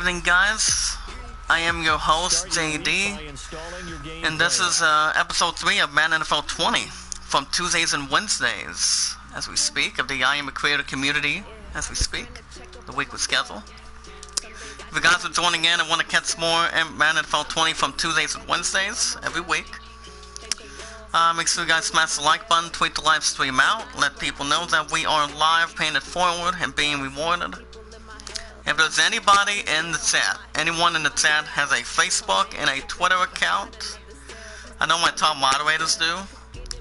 Good evening, guys. I am your host, JD, and this is episode 3 of Madden NFL 20 from Tuesdays and Wednesdays as we speak, of the I Am a Creator community as we speak, the weekly schedule. If you guys are joining in and want to catch more Madden NFL 20 from Tuesdays and Wednesdays every week, make sure you guys smash the like button, tweet the live stream out, let people know that we are live, paying it forward, and being rewarded. If there's anybody in the chat, anyone in the chat has a Facebook and a Twitter account, I know my top moderators do.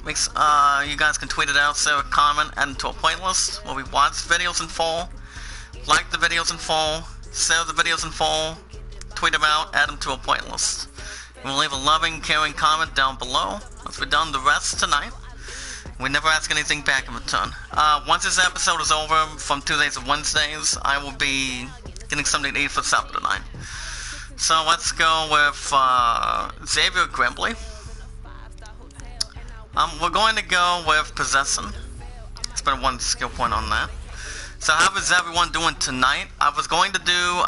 You guys can tweet it out, say a comment, add it to a playlist where we watch videos in full, like the videos in full, share the videos in full, tweet them out, add them to a playlist. We'll leave a loving, caring comment down below. Once we're done the rest tonight, we never ask anything back in return. Once this episode is over from Tuesdays and Wednesdays, I will be getting something to eat for supper tonight. So let's go with Xavier Grimbley. We're going to go with Possession. Spend one skill point on that. So how is everyone doing tonight? I was going to do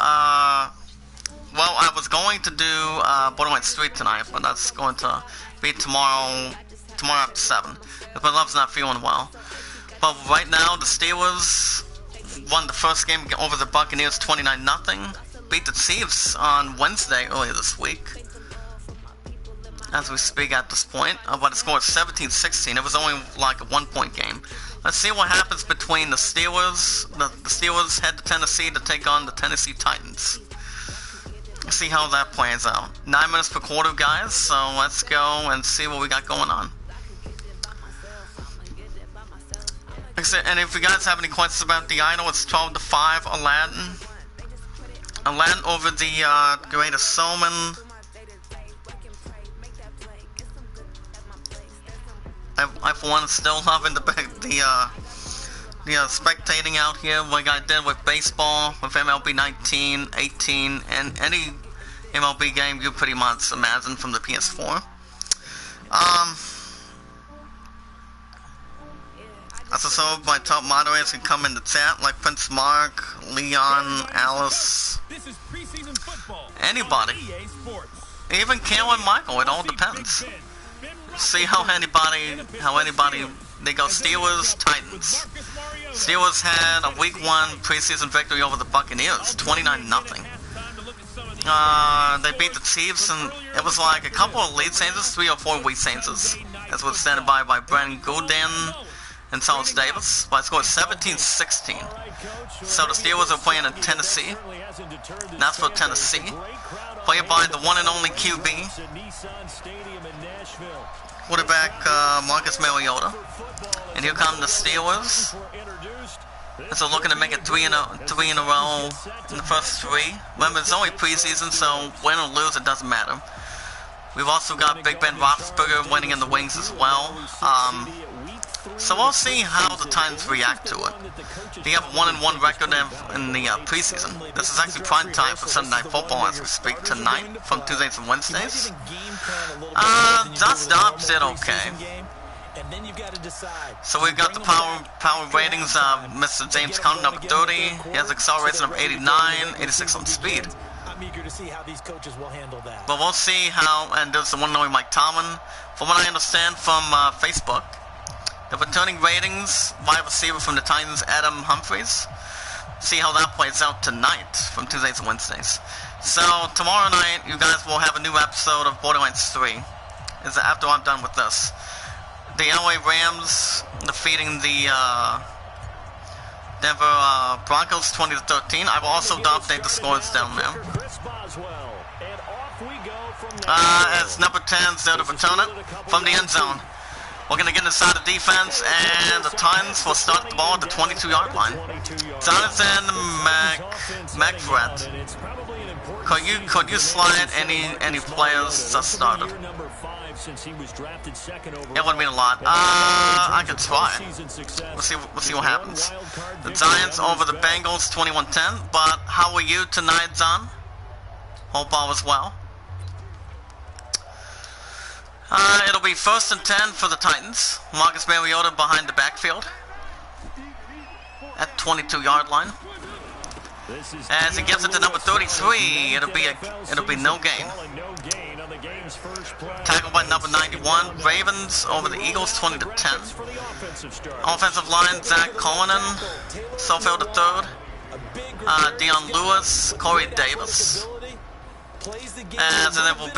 Borderlands Street tonight, but that's going to be tomorrow after 7. Because my love's not feeling well. But right now, the Steelers won the first game over the Buccaneers 29-0. Beat the Chiefs on Wednesday earlier this week, as we speak at this point. But it scored 17-16. It was only like a 1-point game. Let's see what happens between the Steelers. The Steelers head to Tennessee to take on the Tennessee Titans. Let's see how that plays out. 9 minutes per quarter, guys. So let's go and see what we got going on. And if you guys have any questions about the idol, it's 12-5 Aladdin. Aladdin over the Greatest Showman. I for one still loving the spectating out here, like I did with baseball, with MLB 19, 18, and any MLB game you pretty much imagine from the PS4. So my top moderators can come in the chat, like Prince Mark, Leon, Alice, anybody, even Kale and Michael. It all depends. See how anybody they go. Steelers, Titans. Steelers had a Week 1 preseason victory over the Buccaneers, 29-0. They beat the Chiefs, and it was like a couple of lead changes, 3 or 4 weak changes, as was standing by Brandon Gooden and Charles Davis. But it scored 17-16. So the Steelers are playing in Tennessee. And that's for Tennessee. Played by the one and only QB, quarterback Marcus Mariota. And here come the Steelers. And so looking to make it 3 in a row in the first 3. Remember, it's only preseason, so win or lose, it doesn't matter. We've also got Big Ben Roethlisberger winning in the wings as well. So we'll see how the Titans react to it. They have a 1-1 record in the preseason. This is actually prime time for Sunday Night Football as we speak tonight from Tuesdays and Wednesdays. Josh Dobbs did okay. So we've got the power ratings of Mr. James Conner, number 30. He has acceleration of 89, 86 on speed. But we'll see how, and there's the one knowing Mike Tomlin. From what I understand from Facebook, the returning ratings, wide receiver from the Titans, Adam Humphries. See how that plays out tonight from Tuesdays and Wednesdays. So tomorrow night, you guys will have a new episode of Borderlands 3. Is after I'm done with this. The LA Rams defeating the Denver Broncos 20-13. I will also update the scores down there. As number 10's there to return it from the end zone. We're going to get inside the defense, and the Titans will start the ball at the 22-yard line. Jonathan McFred. Could you slide any players that started? It would mean a lot. I could try. We'll see what happens. The Giants over the Bengals 21-10. But how are you tonight, John? Hope all is well. It'll be 1st and 10 for the Titans. Marcus Mariota behind the backfield at 22-yard line. As he gives it to number 33, it'll be no gain. Tackled by number 91. Ravens over the Eagles 20-10. Offensive line, Zach Cullinan, Sofield the third. Dion Lewis, Corey Davis. As it'll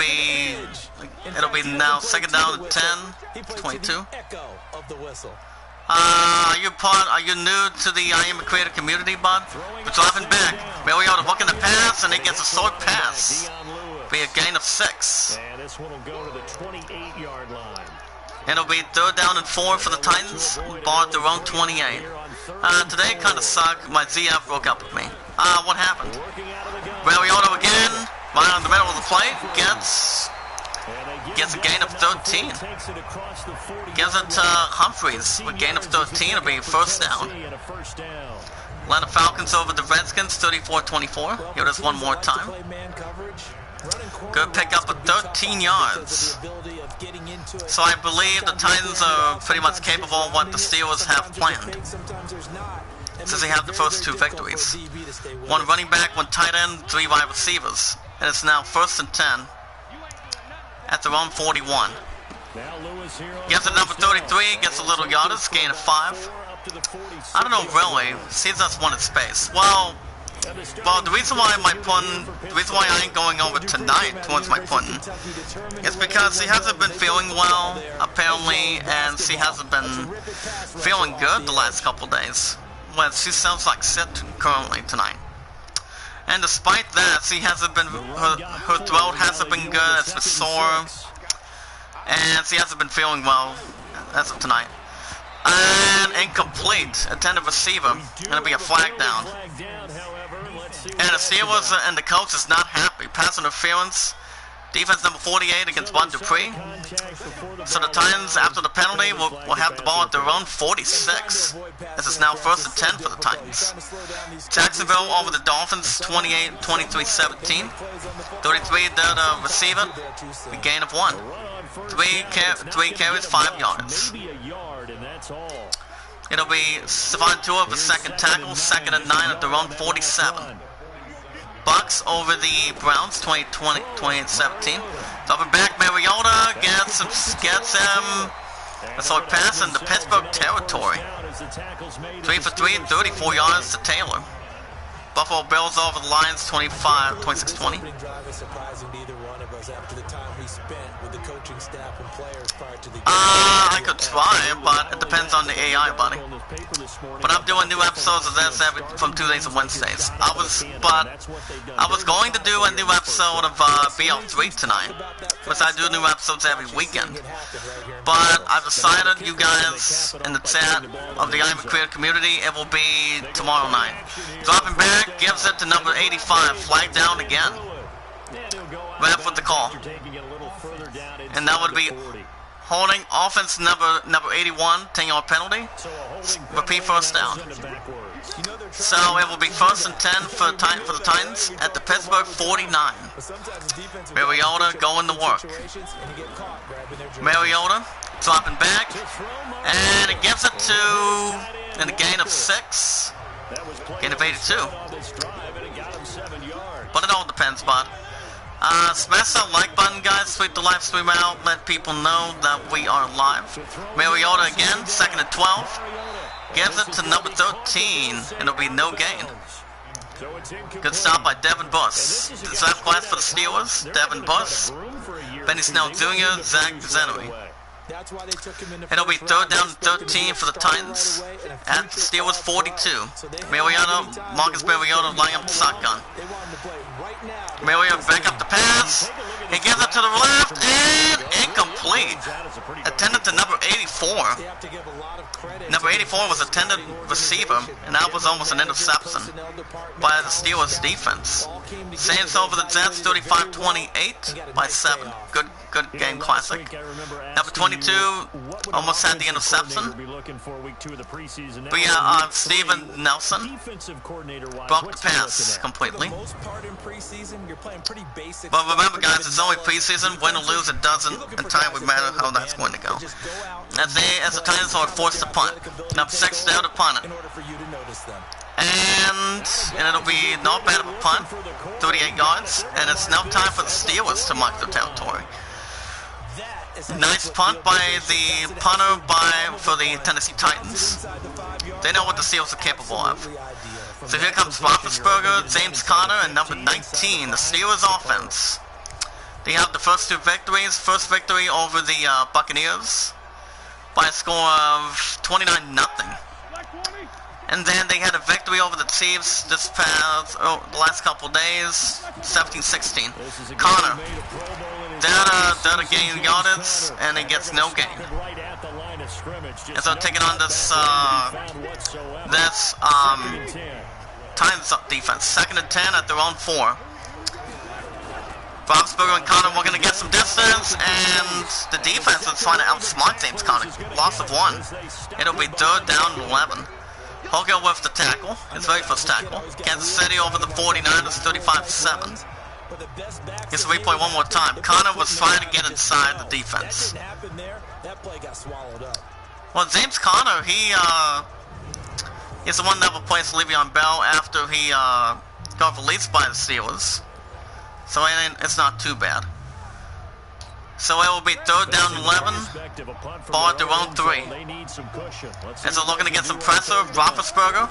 be now second down and 10, 22. Are you new to the I Am a Creator community, bud? We're dropping back. Mariota looking to pass, and he gets a short pass. Be a gain of 6. And this one will go to the 28-yard line. It'll be third down and 4 for the Titans. Ball at their own 28. Today kind of sucked. My ZF broke up with me. What happened? Mariota again, right on the middle of the plate, gets a gain of 13. Gives it to Humphreys with gain of 13. It'll be first down. Atlanta Falcons over the Redskins, 34-24. Here it is one more time. Good pickup of 13 yards. So I believe the Titans are pretty much capable of what the Steelers have planned, since they have the first 2 victories. 1 running back, 1 tight end, 3 wide receivers. And it's now first and 10 at their own 41. Gets it number 33, gets a little yardage, gain of 5. I don't know really. Seems that's one in space. Well, the reason why I ain't going over tonight towards my punting is because he hasn't been feeling well, apparently, and she hasn't been feeling good the last couple days. Well, she sounds like sick currently tonight. And despite that, she hasn't been, her throat hasn't been good, it's been sore, and she hasn't been feeling well as of tonight. And incomplete, intended receiver, gonna be a flag down. And the Steelers and the coach is not happy. Pass interference. Defense number 48 against Bud Dupree. So the Titans, after the penalty, will have the ball at their own 46. This is now first and 10 for the Titans. Jacksonville over the Dolphins, 23-17. 33 the receiver, a gain of 1. 3 carries, 5 yards. It'll be Savant Tua for second tackle, second and 9 at their own 47. Bucks over the Browns, 28-17. Dropping back, Mariota gets him a short pass in the Pittsburgh territory. 3 for 3, 34 yards to Taylor. Buffalo Bills over the Lions, 26-20. I could try, but it depends on the AI, buddy. But I'm doing new episodes of this from Tuesdays and Wednesdays. I was going to do a new episode of BL3 tonight, because I do new episodes every weekend. But I've decided, you guys in the chat of the I'm a Creator community, it will be tomorrow night. Dropping back, gives it to number 85, flag down again. Ref with the call. And that would be holding offense number 81, 10-yard penalty. Repeat first down. So it will be first and 10 for the Titans at the Pittsburgh 49. Mariota going to work. Mariota dropping back, and it gives it to a gain of 6, gain of 82. But it all depends, bud. Smash that like button, guys. Sweep the live stream out. Let people know that we are live. Mariota again, second and 12. Gives it to number 13, and it'll be no gain. Good stop by Devin Bush. The draft class for the Steelers, Devin Bush, Benny Snell Jr., Zach Zennery. It'll be third down and 13 for the Titans at the Steelers 42. Marcus Mariota lining up the shotgun. Mariota back up the pass. He gives it to the left and incomplete. Attended to number 84. Number 84 was attended receiver, and that was almost an interception by the Steelers defense. Saints over the Jets 35-28 by 7. Good game, classic. Number 22 almost had the interception. But yeah, Steven Nelson broke the pass completely. But remember, guys, it's only preseason. Win or lose, it doesn't entirely matter how that's going to go. As the Titans are forced to punt. Number 6 down to punt it. And it'll be not bad of a punt, 38 yards, and it's now time for the Steelers to mark their territory. Nice punt by the punter for the Tennessee Titans. They know what the Steelers are capable of. So here comes Roethlisberger, James Conner, and number 19, the Steelers offense. They have the first two victories. First victory over the Buccaneers by a score of 29-0. And then they had a victory over the Chiefs the last couple days, 17-16. Conner, they're gaining yardage, and he gets no gain. And so taking on this Titans defense, 2nd and 10 at their own 4. Roethlisberger and Conner were going to get some distance, and the defense was trying to outsmart James Conner. Loss of 1. It'll be 3rd down and 11. Hogan with the tackle, his very first tackle. Kansas City over the 49ers, 35-7. Here's the replay one more time. Conner was trying to get inside the defense. Well, James Conner, he's the one that replaced Le'Veon Bell after he got released by the Steelers. So it's not too bad. So it will be 3rd down 11, ball at their own 3. As they're looking to get some pressure, Roethlisberger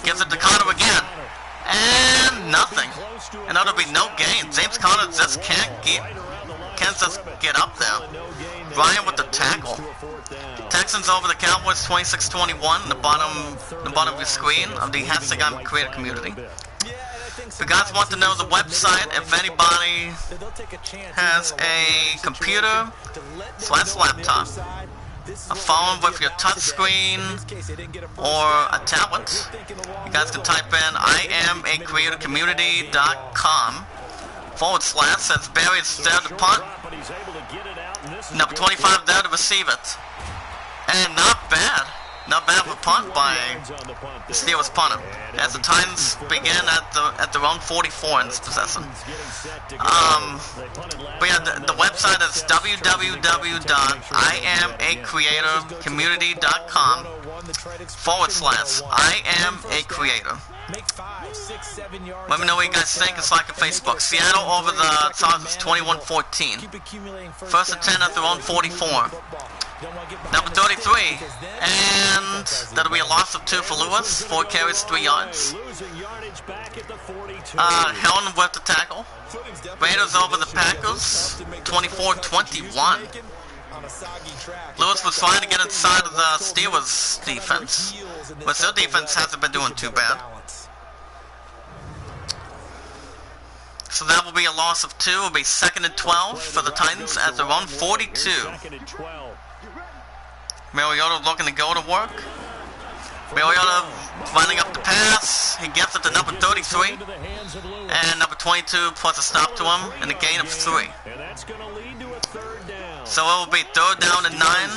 gives it to Conner again, and nothing. And that'll be no gain. James Conner just can't just get up there. Ryan with the tackle. Texans over the Cowboys, 26-21. The bottom of your screen of the #I'm Creator community. If you guys want to know the website, if anybody has a computer / laptop, a phone with your touchscreen, or a tablet, you guys can type in IamACreatorCommunity.com / says Barry is there to punt, number 25 there to receive it. And not bad of a punt by the Steelers punter, as the Titans begin at their own 44 in this possession. But yeah, the website is www.IamACreatorCommunity.com / IamACreator. Let me know what you guys think. It's like a Facebook. Seattle over the Chargers, 21-14. 1st and 10 at their own 44. Number 33, and that'll be a loss of 2 for Lewis. 4 carries, 3 yards. Helen with the tackle. Raiders over the Packers, 24-21. Lewis was trying to get inside of the Steelers' defense, but their defense hasn't been doing too bad. So that will be a loss of 2. It will be 2nd and 12 for the Titans at their own 42. Mariota looking to go to work. Mariota running up the pass. He gets it to number 33. And number 22 puts a stop to him and a gain of 3. So it will be 3rd down and 9.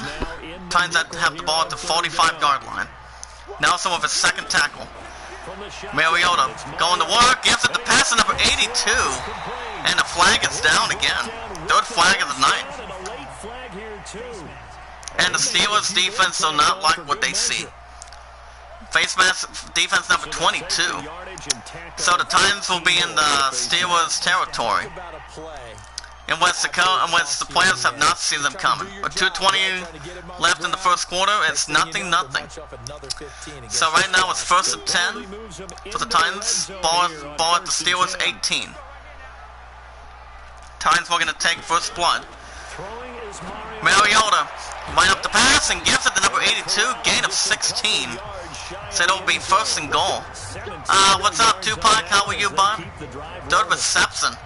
Titans have the ball at the 45-yard line. Nelson with his 2nd tackle. Mariota going to work. Gives it the pass to number 82. And the flag is down again. 3rd flag of the night. And the Steelers defense will not like what they see. Face mask defense number 22. So the Titans will be in the Steelers territory, in which the players have not seen them coming. With 2:20 left in the first quarter, it's nothing. So right now it's 1st and 10 for the Titans. Ball at the Steelers 18. Titans were going to take first blood. Mariota line up the pass and gives it to number 82, gain of 16. So it'll be 1st and goal. What's up, Tupac? How are you, bud? 3rd reception.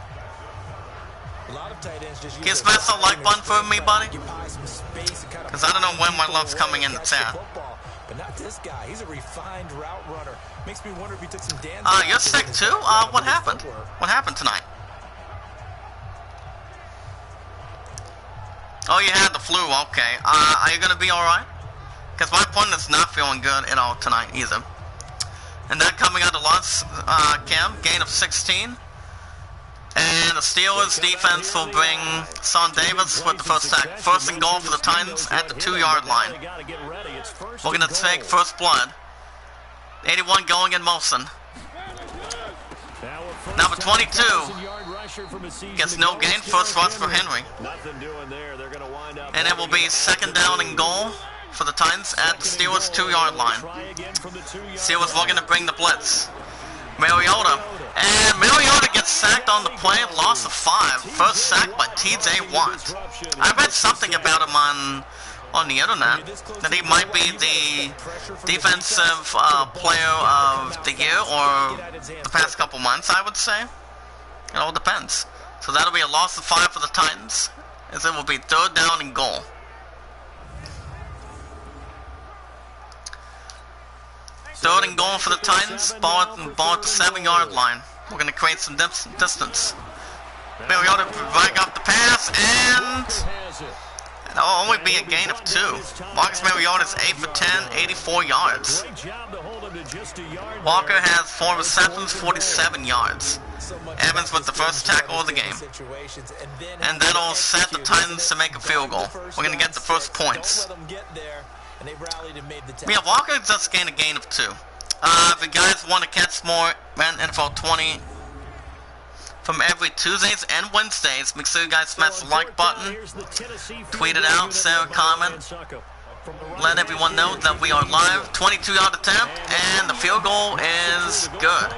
Can you smash the like button for me, buddy? Because I don't know when my love's coming in the chat. You're sick too? What happened? What happened tonight? Oh, you had the flu, okay. Are you going to be alright? Because my opponent is not feeling good at all tonight either. And then coming out of loss, Cam, gain of 16. And the Steelers defense will bring Son Davis with the first tackle. 1st and goal for the Titans at the 2-yard line. We're going to take first blood 81 going in motion. Number 22 gets no gain. First rush for Henry. And it will be second down and goal for the Titans at the Steelers' 2-yard line. Steelers looking to bring the blitz. Mariota. And Mariota gets sacked on the play, loss of 5. First sack by TJ Watt. I read something about him on the internet, that he might be the defensive player of the year, or the past couple months, I would say. It all depends. So that'll be a loss of 5 for the Titans, as it will be third down and goal. Third and goal for the Titans, ball at the 7-yard line. We're going to create some distance. Mariota break up the pass, and it'll only be a gain of 2. Marcus Mariota's 8 for 10, 84 yards. Walker has 4 receptions, 47 yards. Evans with the first tackle of the game. And that'll set the Titans to make a field goal. We're going to get the first points. Yeah, Walker just gained a gain of 2. If you guys want to catch more Madden NFL 20 from every Tuesdays and Wednesdays, make sure you guys smash the like button, tweet it out, share a comment, let everyone know that we are live. 22-yard attempt, and the field goal is good.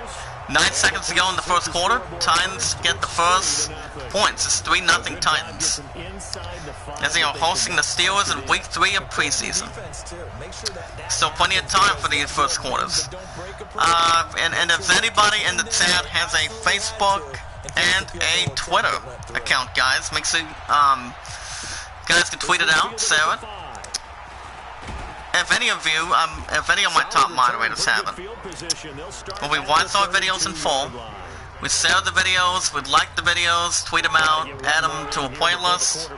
9 seconds to go in the first quarter. Titans get the first points. It's 3-0 Titans, as they are hosting the Steelers in week 3 of preseason. Still plenty of time for these first quarters. And if anybody in the chat has a Facebook and a Twitter account, guys, make sure guys can tweet it out, share it. If any of you, if any of my top moderators haven't, when we watch our videos in full, we share the videos, we like the videos, tweet them out, add them to a playlist,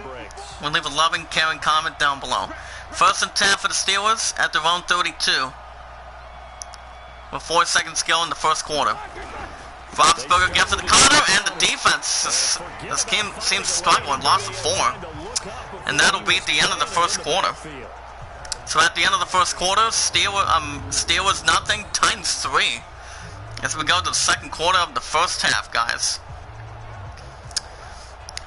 we leave a loving, caring comment down below. First and 10 for the Steelers at their own 32, with 4 seconds to go in the first quarter. Roethlisberger gets to the corner, and the defense this game seems to struggle and lost of 4. And that'll be at the end of the first quarter. So at the end of the first quarter, Steelers nothing, Titans 3. As we go to the second quarter of the first half, guys.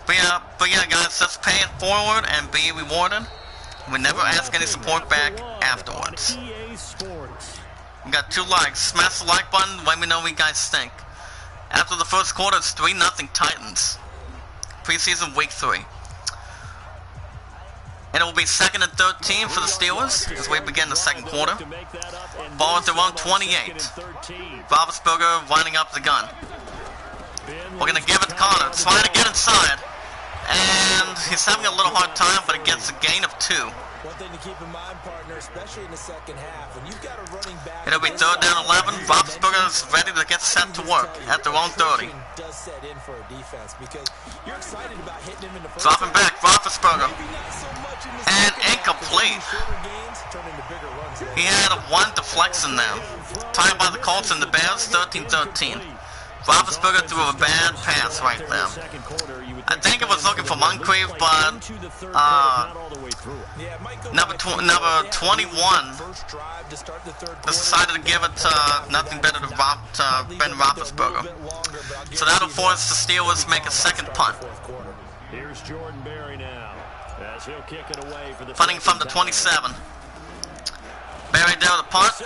But yeah, guys, let's pay it forward and be rewarded. We never ask any support back afterwards. We got 2 likes. Smash the like button. Let me know what you guys think. After the first quarter, it's 3-0 Titans. Preseason week 3. And it will be second and 13 for the Steelers as we begin the second quarter. Ball at their own 28. Roethlisberger winding up the gun. We're going to give it to Connor. Trying to get inside. And he's having a little hard time, but it gets a gain of 2. One thing to keep in mind, partner, especially in the second half, when you've got a running back. It'll be third down 11. Roethlisberger is ready to get set to work at their own 30. Dropping back, Roethlisberger. And incomplete. He had one deflection there. Tied by the Colts and the Bears, 13-13. Roethlisberger threw a bad pass right there. I think it was looking for Moncrief, but number 21 decided to give it to nothing better than Ben Roethlisberger. So that'll force the Steelers to make a second punt. Punting from the 27. Barry there to punt,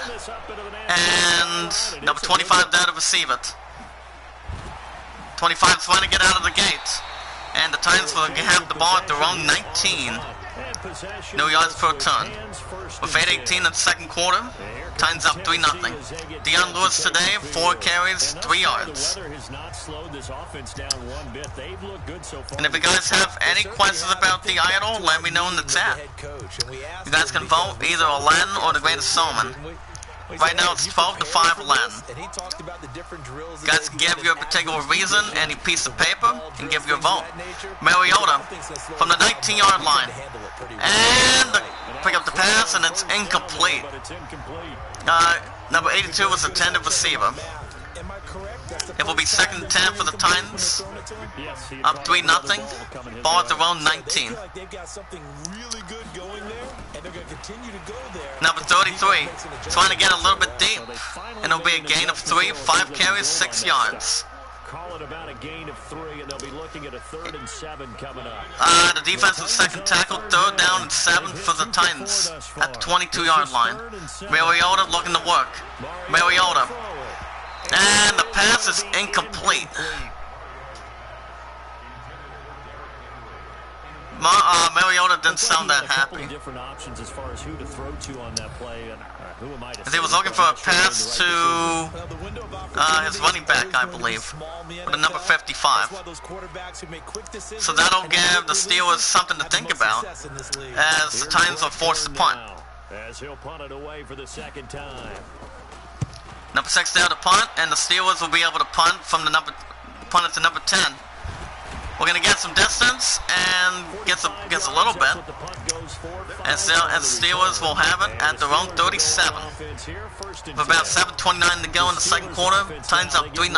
and number 25 there to receive it. 25's trying to get out of the gate, and the Titans will have the ball at their own 19. No yards per ton. With 8:18 in the second quarter, Titans up 3-0. Deion Lewis today, 4 carries, 3 yards. And if you guys have any questions about the idol, let me know in the chat. You guys can vote either Aladdin or the Greatest Showman. Right now it's 12-5 Aladdin. You guys can give your particular reason, any piece of paper, and give your vote. Mariota from the 19-yard line. And pick up the pass, and it's incomplete. Number 82 was the intended receiver. It will be second and 10 for the Titans. Up 3-0. Ball at their own 19. And they're going to continue to go there. Number 33, trying to get a little bit deep. And it'll be a gain of 3, 5 carries, 6 yards. Call it about a gain of 3, and they'll be looking at a 3rd and 7 coming up. The defensive second tackle, 3rd down and 7 for the Titans at the 22-yard line. Mariota looking to work. Mariota. And the pass is incomplete. Mariota didn't sound that happy. Different options as far as who to throw to on that play, and who am I to As he was looking for a pass to his running back, I believe, with the number 55. So that'll give the Steelers something to think about as the Titans are forced to punt. As he'll punt it away for the 2nd time. Number 6 there to punt, and the Steelers will be able to punt from the punt it to number 10. We're going to get some distance and gets a little bit. As the Steelers will have it at their own 37. With about 7:29 to go in the second quarter, Titans up 3-0.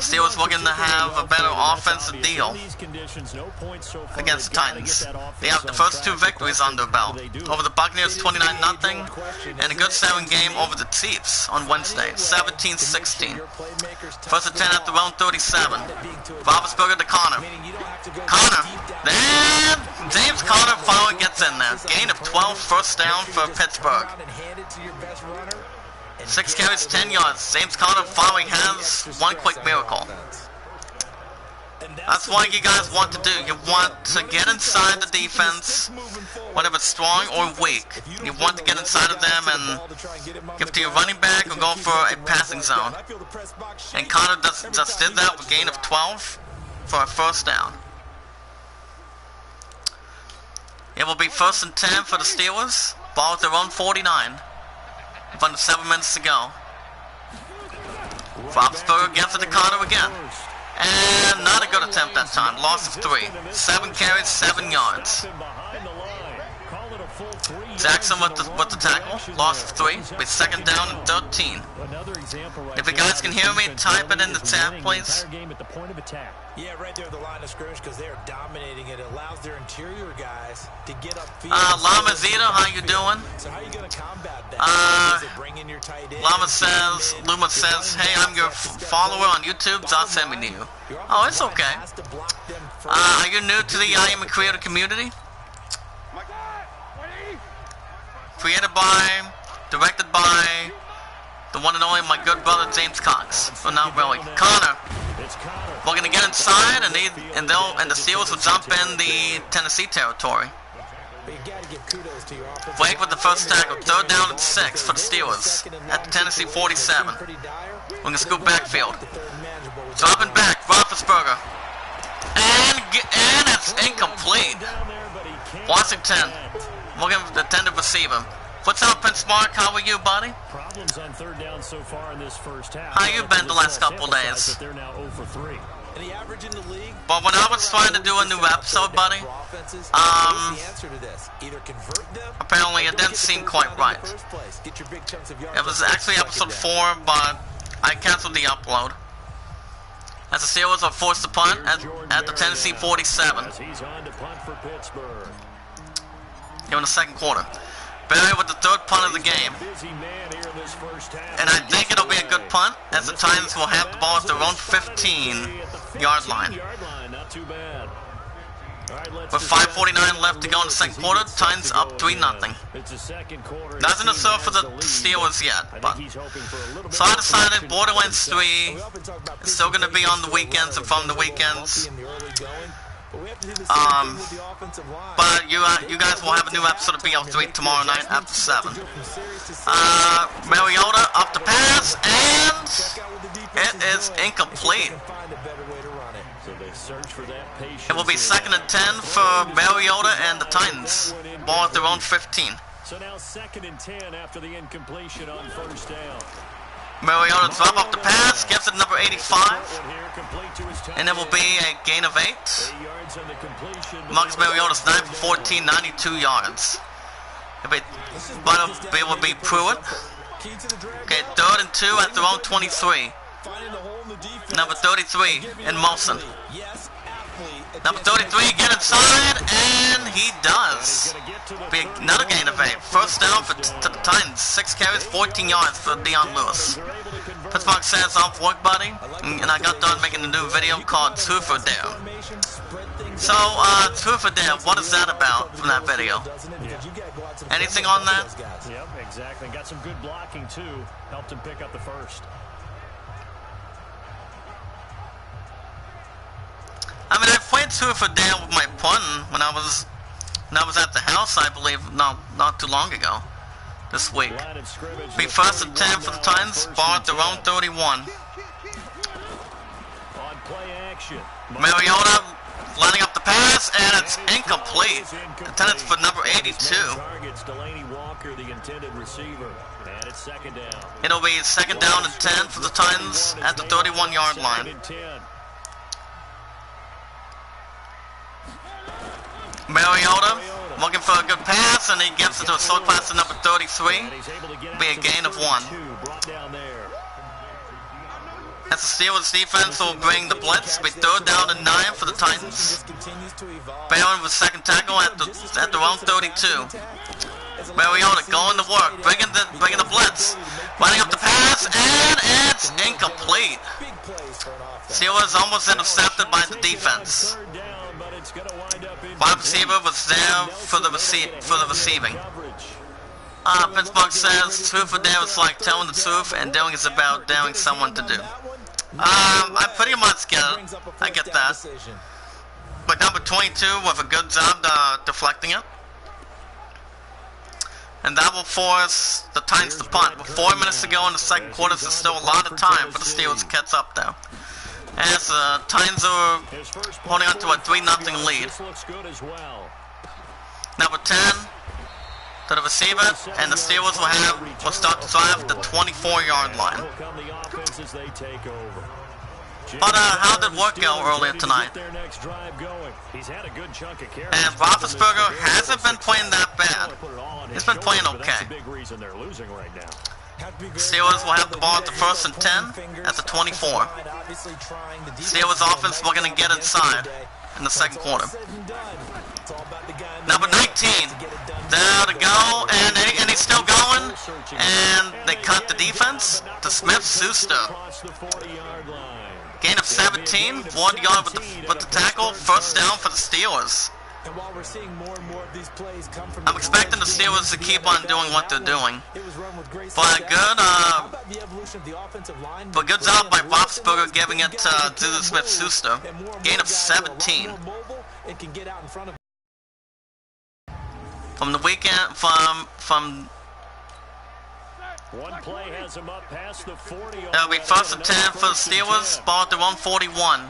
Steelers looking to have a better offensive deal against the Titans. They have the first 2 victories on their belt. Over the Buccaneers 29-0, and a good 7 game over the Chiefs on Wednesday, 17-16. First and 10 at their own 37. Roethlisberger to Connor. Connor. Then James Conner finally gets in there. Gain of 12, first down for Pittsburgh. 6 carries, 10 yards. James Conner finally has one quick miracle. That's what you guys want to do. You want to get inside the defense, whether it's strong or weak. You want to get inside of them and give it to your running back or go for a passing zone. And Connor just did that with a gain of 12 for a first down. It will be 1st and 10 for the Steelers. Ball at their own 49. With under 7 minutes to go. Roethlisberger gets it to Connor again. And not a good attempt that time. Loss of 3. 7 carries, 7 yards. Jackson with the tackle. Loss of 3. Be 2nd down and 13. If you guys can hear me, type it in the chat, please. Yeah, right there at the line of scrimmage, because they are dominating it. It allows their interior guys to get upfield. Lamazita, how you doing? So how are you going to combat that? Bring in your tight end. Luma says, hey, I'm your follower on YouTube. I'll send me to you. Oh, it's okay. Are you new to the I Am a Creator community? Created by, directed by the one and only my good brother James Cox. Well, not really. Connor. We're gonna get inside, and the Steelers will jump in the Tennessee territory. Blake with the first tackle, 3rd down and 6 for the Steelers at the Tennessee 47. We're gonna scoop backfield. Dropping back, Roethlisberger, and it's incomplete. Washington, we're gonna attempt to receive him. What's up, Prince Mark? How are you, buddy? Problems on 3rd down so far in this first half. How you been the last couple days? They're now 0 for 3. But when I was trying to do a new episode, buddy, apparently it didn't seem quite right. It was actually episode 4, but I canceled the upload. As the Steelers are forced to punt at the Tennessee 47. Here in the second quarter. Barry with the 3rd punt of the game. And I think it'll be a good punt, as the Titans will have the ball at their own 15-yard line. With 5:49 left to go in the second quarter, Titans up 3-0. Nothing to show for the Steelers yet, but so I decided Borderlands 3 is still going to be on the weekends and from the weekends. But you guys will have a new episode of BL3 tomorrow night after 7. Mariota up the pass, and it is incomplete. It will be 2nd and 10 for Mariota and the Titans. Ball at their own 15. So now 2nd and 10 after the incompletion on 1st down. Mariota drop off the pass, gives it number 85, and it will be a gain of 8. Marcus Mariota's 9 for 14, 92 yards. But it will be Pruitt. Okay, 3rd and 2 at their own 23. Number 33 in Molson. Number 33, get inside, and he does. Be another gain of 8. First down to the Titans. 6 carries, 14 yards for Dion Lewis. Pittsburgh says, off work, buddy. And I got done making a new video called Truth or Dare. So, Truth or Dare, what is that about from that video? Anything on that? Yep, exactly. Got some good blocking, too. Helped him pick up the first. I mean, I played Truth or Dare with my punting when I was at the house, I believe, not too long ago. This week. Be first and 10 for the Titans. Ball at their own 31. Mariota lining up the pass, and it's incomplete. Intended for number 82. It'll be second down and 10 for the Titans at the 31-yard line. Mariota looking for a good pass, and he gives it to a short pass to number 33. Be a gain of 1. As the Steelers defense will bring the blitz, be third down and 9 for the Titans. Barron with second tackle at the round 32. Mariota going to work, bringing the blitz, running up the pass, and it's incomplete. Steelers almost intercepted by the defense. Wide receiver was there for the receiving. Pittsburgh says truth or dare is like telling the truth, and daring is about daring someone to do. I pretty much get it. I get that. But number 22 with a good job deflecting it. And that will force the Titans to punt. With 4 minutes to go in the second quarter, there's still a lot of time for the Steelers to catch up there. As the Titans are holding on to a 3-0 lead. Number 10 to the receiver, and the Steelers will start to drive at the 24-yard line. But how did work go earlier tonight? And Roethlisberger hasn't been playing that bad. He's been playing okay. Steelers will have the ball at the first and 10 at the 24. Steelers offense will going to get inside in the second quarter. Number 19, there to go, and he's still going, and they cut the defense to Smith-Schuster. Gain of 17, 1 yard with the tackle, first down for the Steelers. I'm expecting the Steelers to keep on doing what they're doing. But good job by Roethlisberger giving it to Smith-Schuster. Gain of 17. From the weekend, from one play has him up past the 40. That'll be first and 10 for the Steelers. Ball at the 141.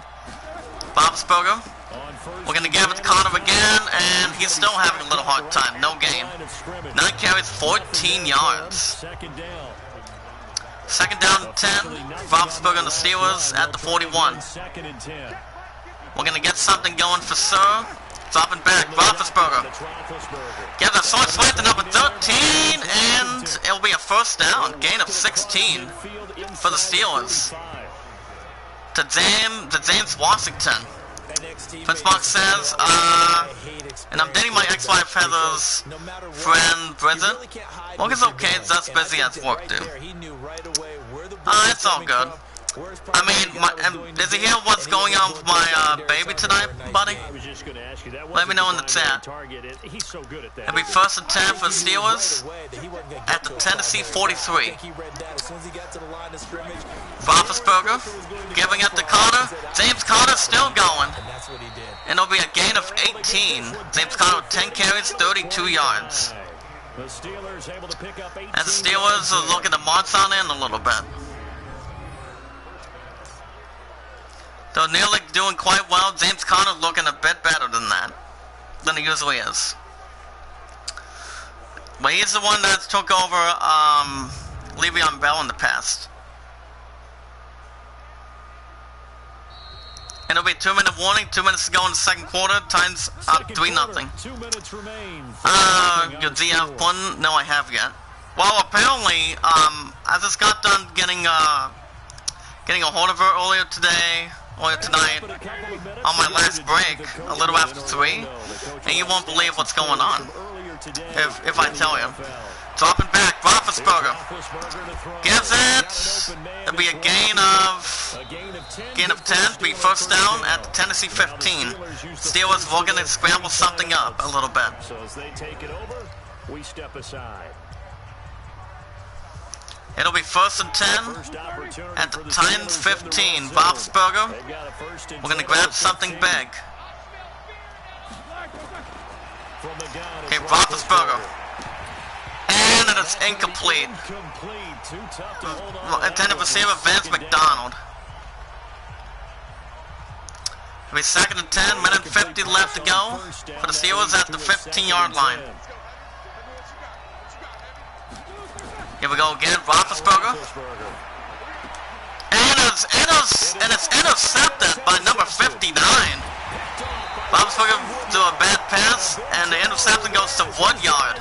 Roethlisberger. We're going to give it to Connor again, and he's still having a little hard time. No gain. 9 carries, 14 yards. Second down and 10. Roethlisberger and the Steelers at the 41. We're going to get something going for Sir. Dropping back, Roethlisberger. Get a short slant to number 13, and it'll be a first down. Gain of 16 for the Steelers. To James Washington. Pittsburgh says, and I'm dating my ex-wife Heather's friend Bridget. Work is okay, it's just busy as work do. It's all good. I mean, does he hear what's going on with my baby tonight, buddy? Let me know in the chat. It'll be first and 10 for the Steelers at the Tennessee 43. Roethlisberger giving it to Conner. James Conner still going. And it'll be a gain of 18. James Conner with 10 carries, 32 yards. And the Steelers are looking to march on in a little bit. Though nearly doing quite well, James Conner looking a bit better than he usually is. But he's the one that took over Le'Veon Bell in the past. And it'll be a 2-minute warning, 2 minutes to go in the second quarter. Titans up 3-0. Good ZF one? No, I have yet. Well, apparently, I just got done getting getting a hold of her earlier tonight, on my last break, a little after 3, and you won't believe what's going on if I tell you. Dropping back, Roethlisberger gives it. It'll be a gain of 10. Be first down at the Tennessee 15. Steelers looking to scramble something up a little bit. So as they take it over, we step aside. It'll be first and 10 at the Titans 15. Roethlisberger. We're going to grab something big. Okay, Roethlisberger. And it is incomplete. Intended receiver, Vance McDonald. It'll be second and 10, minute 50 left to go for the Steelers at the 15-yard line. Here we go again, Roethlisberger. And it's intercepted by number 59. Roethlisberger do a bad pass, and the interception goes to 1 yard.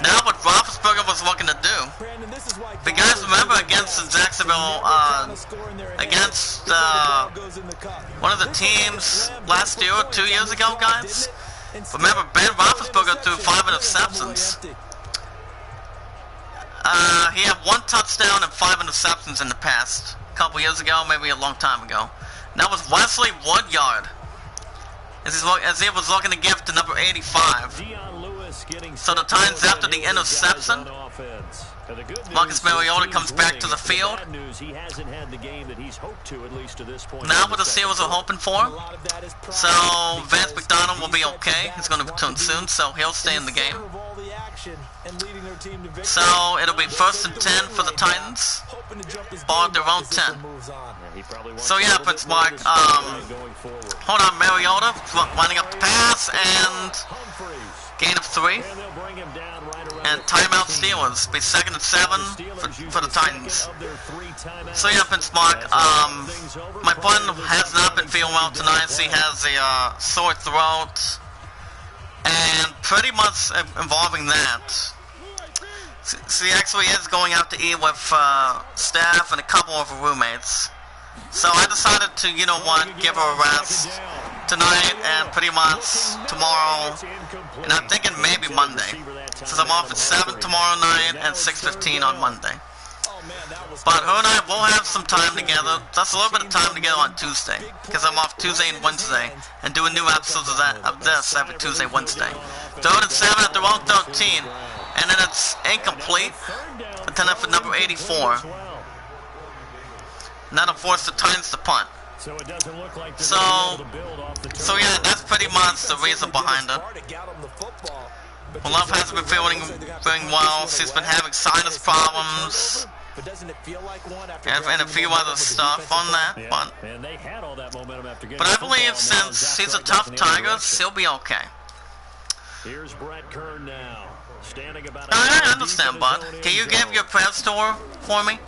Now what Roethlisberger was looking to do. If you guys remember against the Jacksonville, against one of the teams last year, 2 years ago, guys? Remember, Ben Roethlisberger threw 5 interceptions. He had 1 touchdown and 5 interceptions in the past. A couple years ago, maybe a long time ago. And that was Wesley Woodyard, as he was looking to give to number 85. So the Titans, after the interception, Marcus Mariota comes back to the field. Now what the Steelers are hoping for. So Vance McDonald will be okay. He's going to return soon, so he'll stay in the game. So it'll be first and 10 for the Titans. Ball at their own 10. So yeah, Prince Mark, hold on, Mariota winding up the pass, and gain of 3. And timeout Steelers. Be second and 7 for the Titans. So yeah, Prince Mark, my bun has not been feeling well tonight. He has a sore throat, and pretty much involving that. She actually is going out to eat with staff and a couple of her roommates. So I decided to, you know what, give her a rest tonight and pretty much tomorrow, and I'm thinking maybe Monday, since I'm off at 7 tomorrow night and 6:15 on Monday. But her and I will have some time together, just a little bit of time together on Tuesday, because I'm off Tuesday and Wednesday, and doing new episodes of this every Tuesday, Wednesday. 3rd and 7 at their own 13, and then it's incomplete, intended for number 84. And that'll force the Titans to punt. So yeah, that's pretty much the reason behind it. Well, Love hasn't been feeling well. She's been having sinus problems and a few other stuff on that. But I believe since she's a tough Tiger, she'll be okay. I understand, bud. Can you give your press to her for me?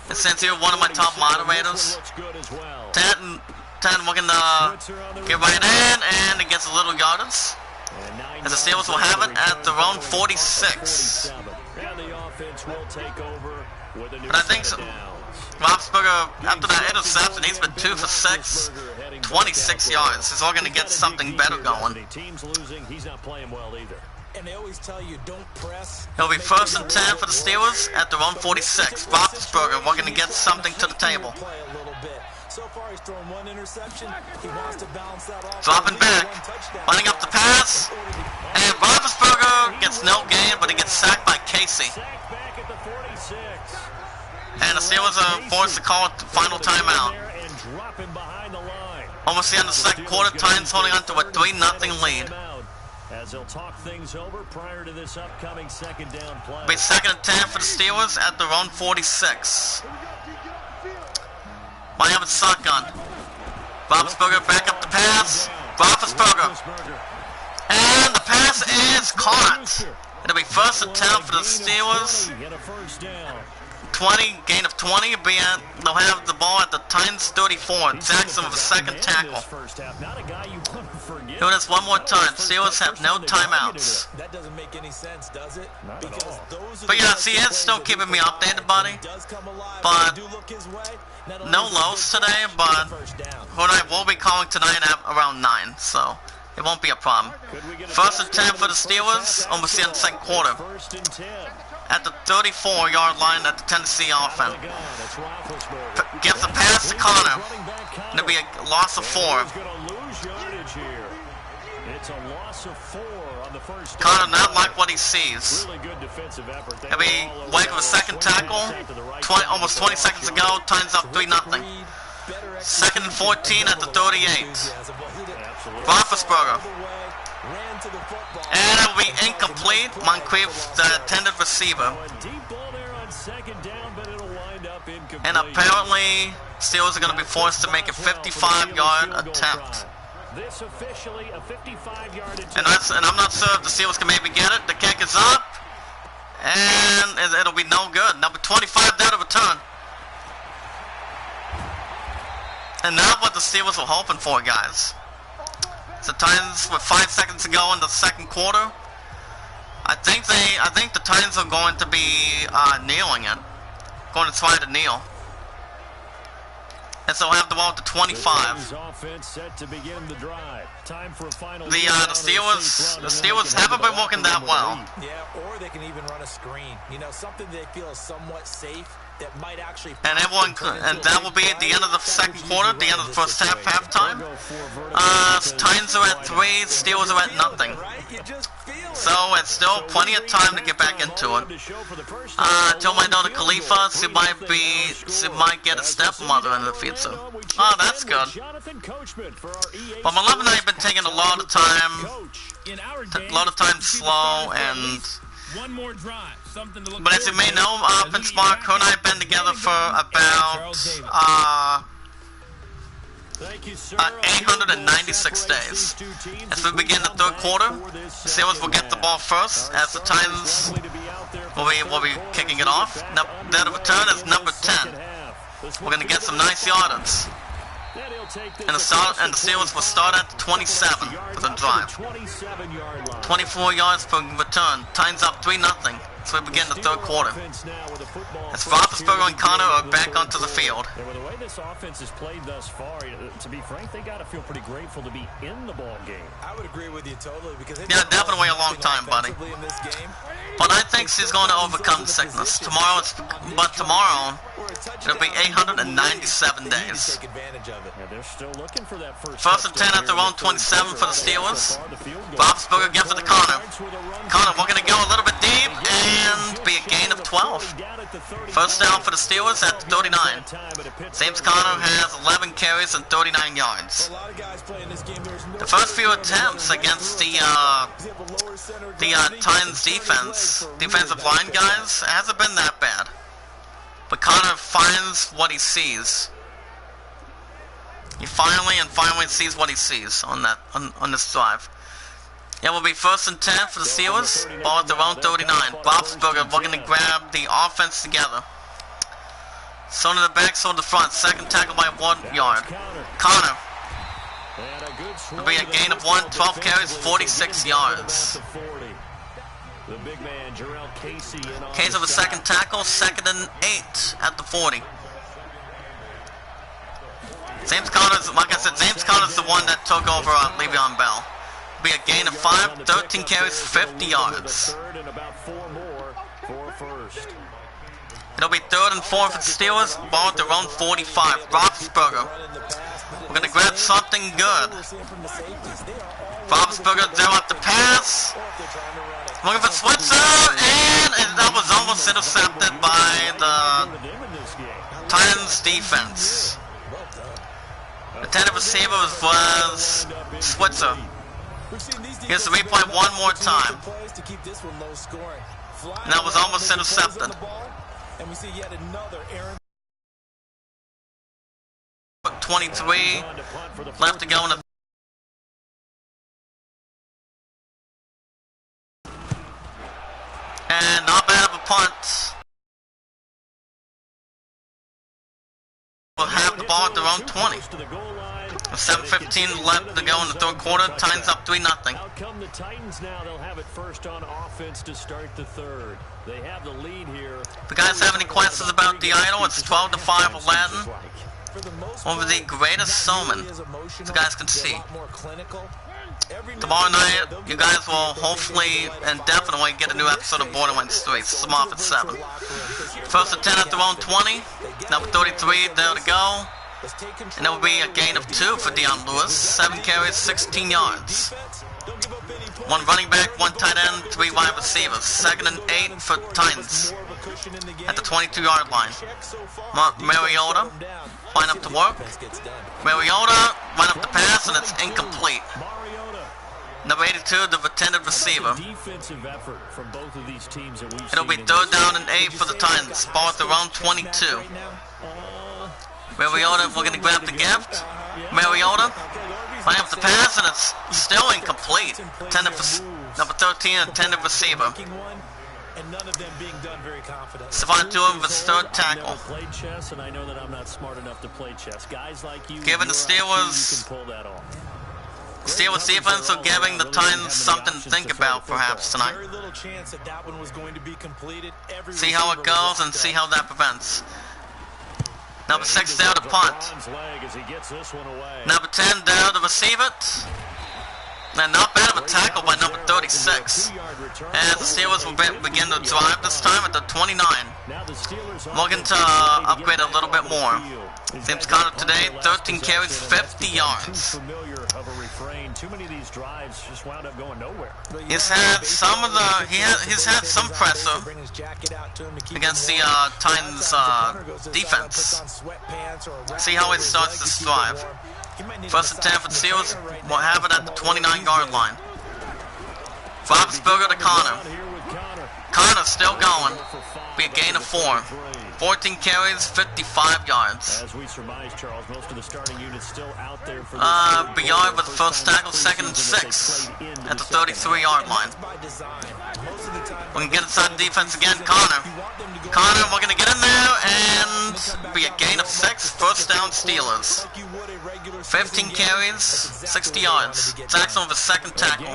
And since you're one of my top moderators, Ted looking to get right in, and it gets a little yardage. As the Steelers will have it at their own 46. But I think Roethlisberger, after that interception, he's been 2 for 6, 26 yards. He's all going to get something better going. He'll be first and 10 for the Steelers at their own 46. Roethlisberger, we're going to get something to the table. Dropping back, lining up the pass, and Roethlisberger gets no gain, but he gets sacked by Casey. And the Steelers are forced to call it the final timeout. Almost the end of the second quarter, Titans holding on to a 3-0 lead. As they'll talk things over prior to this upcoming second down play. Be second and 10 for the Steelers at their own 46. Might have a shotgun. Roethlisberger back up the pass. Roethlisberger. And the pass is caught. It'll be first and 10 for the Steelers. 20, gain of 20. They'll have the ball at the Titans 34. Jackson with a second tackle. Doing this one more time. Steelers have no timeouts. That doesn't make any sense, does it? Because those But yeah, see, it's still keeping me updated, buddy. But no lows today, but what I will be calling tonight at around 9, so it won't be a problem. First and 10 for the Steelers, almost the end of the second quarter. At the 34-yard line at the Tennessee offense. Gets a pass to Connor. It'll be a loss of 4. Connor not like what he sees. It'll be wait for a second tackle. Almost 20 seconds ago. Time's up 3-0. Second and 14 at the 38. Roethlisberger. And it will be incomplete. Moncrief, the intended receiver. And apparently, Steelers are going to be forced to make a 55-yard attempt. And I'm not sure if the Steelers can maybe get it. The kick is up. And it'll be no good. Number 25 there to return. And not what the Steelers were hoping for, guys. The Titans with 5 seconds to go in the second quarter. I think the Titans are going to be kneeling it. Going to try to kneel. And so we'll have the ball at the 25. The Steelers haven't been working that well. Yeah, or they can even run a screen. You know, something they feel is somewhat safe that might actually. And that will be at the end of the second quarter, the end of the first half, halftime. Titans are at 3, Steelers are at nothing. So it's still plenty of time to get back into it. Tell my daughter Khalifa she might get a stepmother in the future. Oh, that's good. But my love and I have been taking a lot of time slow and. But as you may know, Prince Mark, her and I have been together for about 896 days. As we begin the third quarter, the Steelers will get the ball first, as the Titans will be kicking it off. Their return is number 10. We're going to get some nice yardage. And the Steelers will start at 27 for the drive. 24 yards per return. Time's up 3-0. So we begin the third quarter. As Roethlisberger and Connor are back onto the field. And with the way this offense has played thus far, to be frank, they got to feel pretty grateful to be in the ball game. I would agree with you totally because definitely a long time, buddy. But I think she's going to overcome sickness. Tomorrow it'll be 897 days. First and 10 at their own 27 for the Steelers. Roethlisberger gives it to Connor. Connor, we're going to go a little bit deep and be a gain of 12. First down for the Steelers at the 39. James Conner has 11 carries and 39 yards. The first few attempts against the Titans defensive line guys, hasn't been that bad. But Conner finds what he sees. He finally sees what he sees on this drive. It will be first and 10 for the Steelers. Ball at their own 39. Roethlisberger looking to grab the offense together. So to the back, so to the front. Second tackle by 1 yard. Connor. It'll be a gain of 12 carries, 46 yards. Case of a second tackle, second and 8 at the 40. James Conner's, like I said, James Conner's the one that took over Le'Veon Bell. Be a gain of 5, 13 carries, 50 yards. It'll be 3rd and 4 for the Steelers. Ball at their own 45. Roethlisberger. We're going to grab something good. Roethlisberger there up the pass. Looking for Switzer, and that was almost intercepted by the Titans defense. The intended receiver was Switzer. Here's the replay one more time. And that was almost intercepted. 23 left to go in the and not bad of a punt. We'll have the ball at their own 20. With 7:15 left to go in the third quarter, Titans up 3-0. Out come the Titans now. They'll have it first on offense to start the third. They have the lead here. If you guys have any questions about the idol, it's 12-5 Aladdin over the greatest showman, as you guys can see. Tomorrow night, you guys will hopefully and definitely get a new episode of Borderlands 3. So I'm off at 7. First and 10 at their own 20. Number 33 there to go. And it will be a gain of 2 for Deion Lewis. 7 carries, 16 yards. 1 running back, 1 tight end, 3 wide receivers. 2nd and 8 for Titans at the 22-yard line. Mariota line up to work. Mariota line up the pass, and it's incomplete. Number 82, the intended receiver. It'll be 3rd down and 8 for the Titans. Ball at their own 22. Mariota, we're going to grab the gift. Mariota, line up the pass, and it's still incomplete. Number 13, intended receiver. Savant Dillon with his 3rd tackle. Giving the Steelers defense are giving the Titans something to think about perhaps tonight. See how it goes and see how that prevents. Number 6 there to punt. Number 10 there to receive it. And not bad of a tackle by number 36. And the Steelers will begin to drive this time at the 29. Looking to upgrade a little bit more. James Conner today, 13 carries, 50 yards. He's had some pressure against the Titans defense. See how he starts this drive. First and 10 for the Steelers. We'll have it at the 29-yard line. Roethlisberger to Connor. Connor still going. Be a gain of 4. 14 carries, 55 yards. Beyond with the first tackle, 2nd and 6 at the 33-yard line. We can get inside the defense again. Connor, we're going to get in there and be a gain of 6. First down, Steelers. 15 carries, 60 yards. Jackson with a 2nd tackle.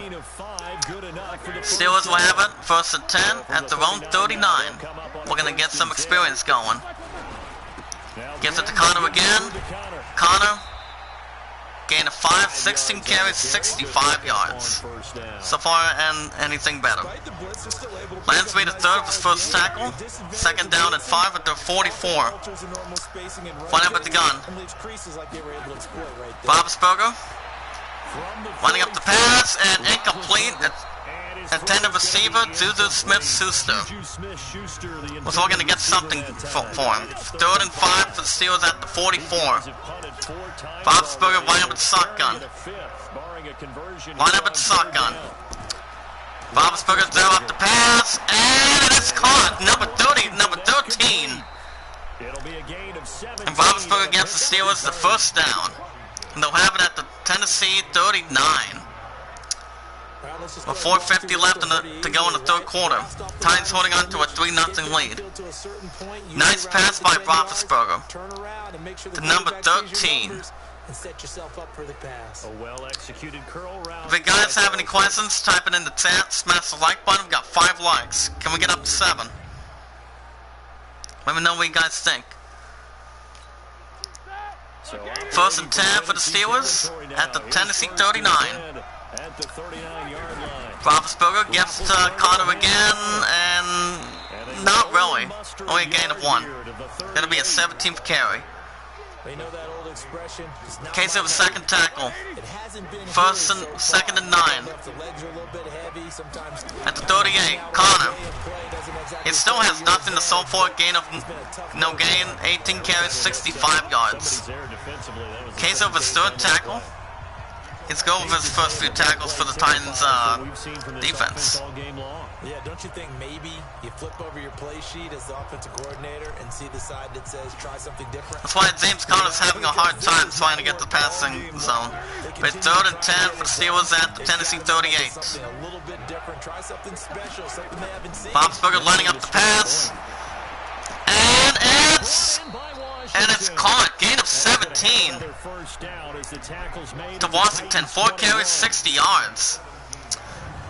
Steelers will have it. First and 10 at their own 39. We're going to get some experience going. Gives it to Connor again. Connor, gain of 5, 16 carries, 65 yards. So far, and anything better. Lansby to 3rd with his first tackle. 2nd down and 5 at their 44. Line up at the gun. Roethlisberger lining up the pass, and incomplete. Intended receiver, Juju Smith-Schuster. We're still going to get something for him. 3rd and 5 for the Steelers at the 44. Roethlisberger line up at the shotgun. Line up at the shotgun. Roethlisberger throw up the pass, and it's caught. Number 13. And Roethlisberger gets the Steelers the first down. And they'll have it at the Tennessee 39. With 4:50 left to go in the 3rd quarter. Titans holding on to a 3-0 lead. Nice pass by Roethlisberger to number 13. If you guys have any questions, type it in the chat. Smash the like button. We've got 5 likes. Can we get up to 7? Let me know what you guys think. First and 10 for the Steelers at the Tennessee 39. Roethlisberger gets to Connor again, and not really. Only a gain of 1. Gonna be a 17th carry. Case of a 2nd tackle. 2nd and 9. At the 38, Connor. He still has nothing to show for a gain of no gain. 18 carries, 65 yards. Case of his 3rd tackle. He's going with his first few tackles for the Titans defense. Yeah, don't you think maybe you flip over your play sheet as the offensive coordinator and see the side that says try something different? That's why James Conner's having a hard time trying to get the passing zone. But 3rd and 10 for the Steelers at the Tennessee 38. A little bit different, try something special, something they haven't seen. Roethlisberger lining up the pass. And it's caught. Gain of 17. 17 to Washington. 4 carries, 60 yards.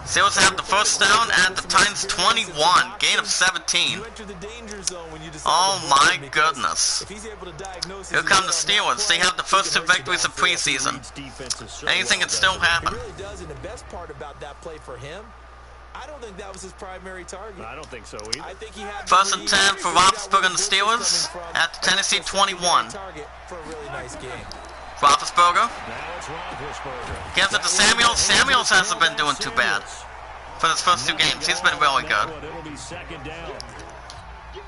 Steelers have the first down at the Titans 21. Gain of 17. Oh my goodness. Here come the Steelers. They have the first 2 victories of preseason. Anything can still happen. I don't think that was his primary target. I don't think so either. I think he had First and 10 for Roethlisberger and the Steelers at the Tennessee 21. For a really nice game. Roethlisberger gives it to Samuels. Samuels hasn't been doing too bad for his first 2 games. He's been really good.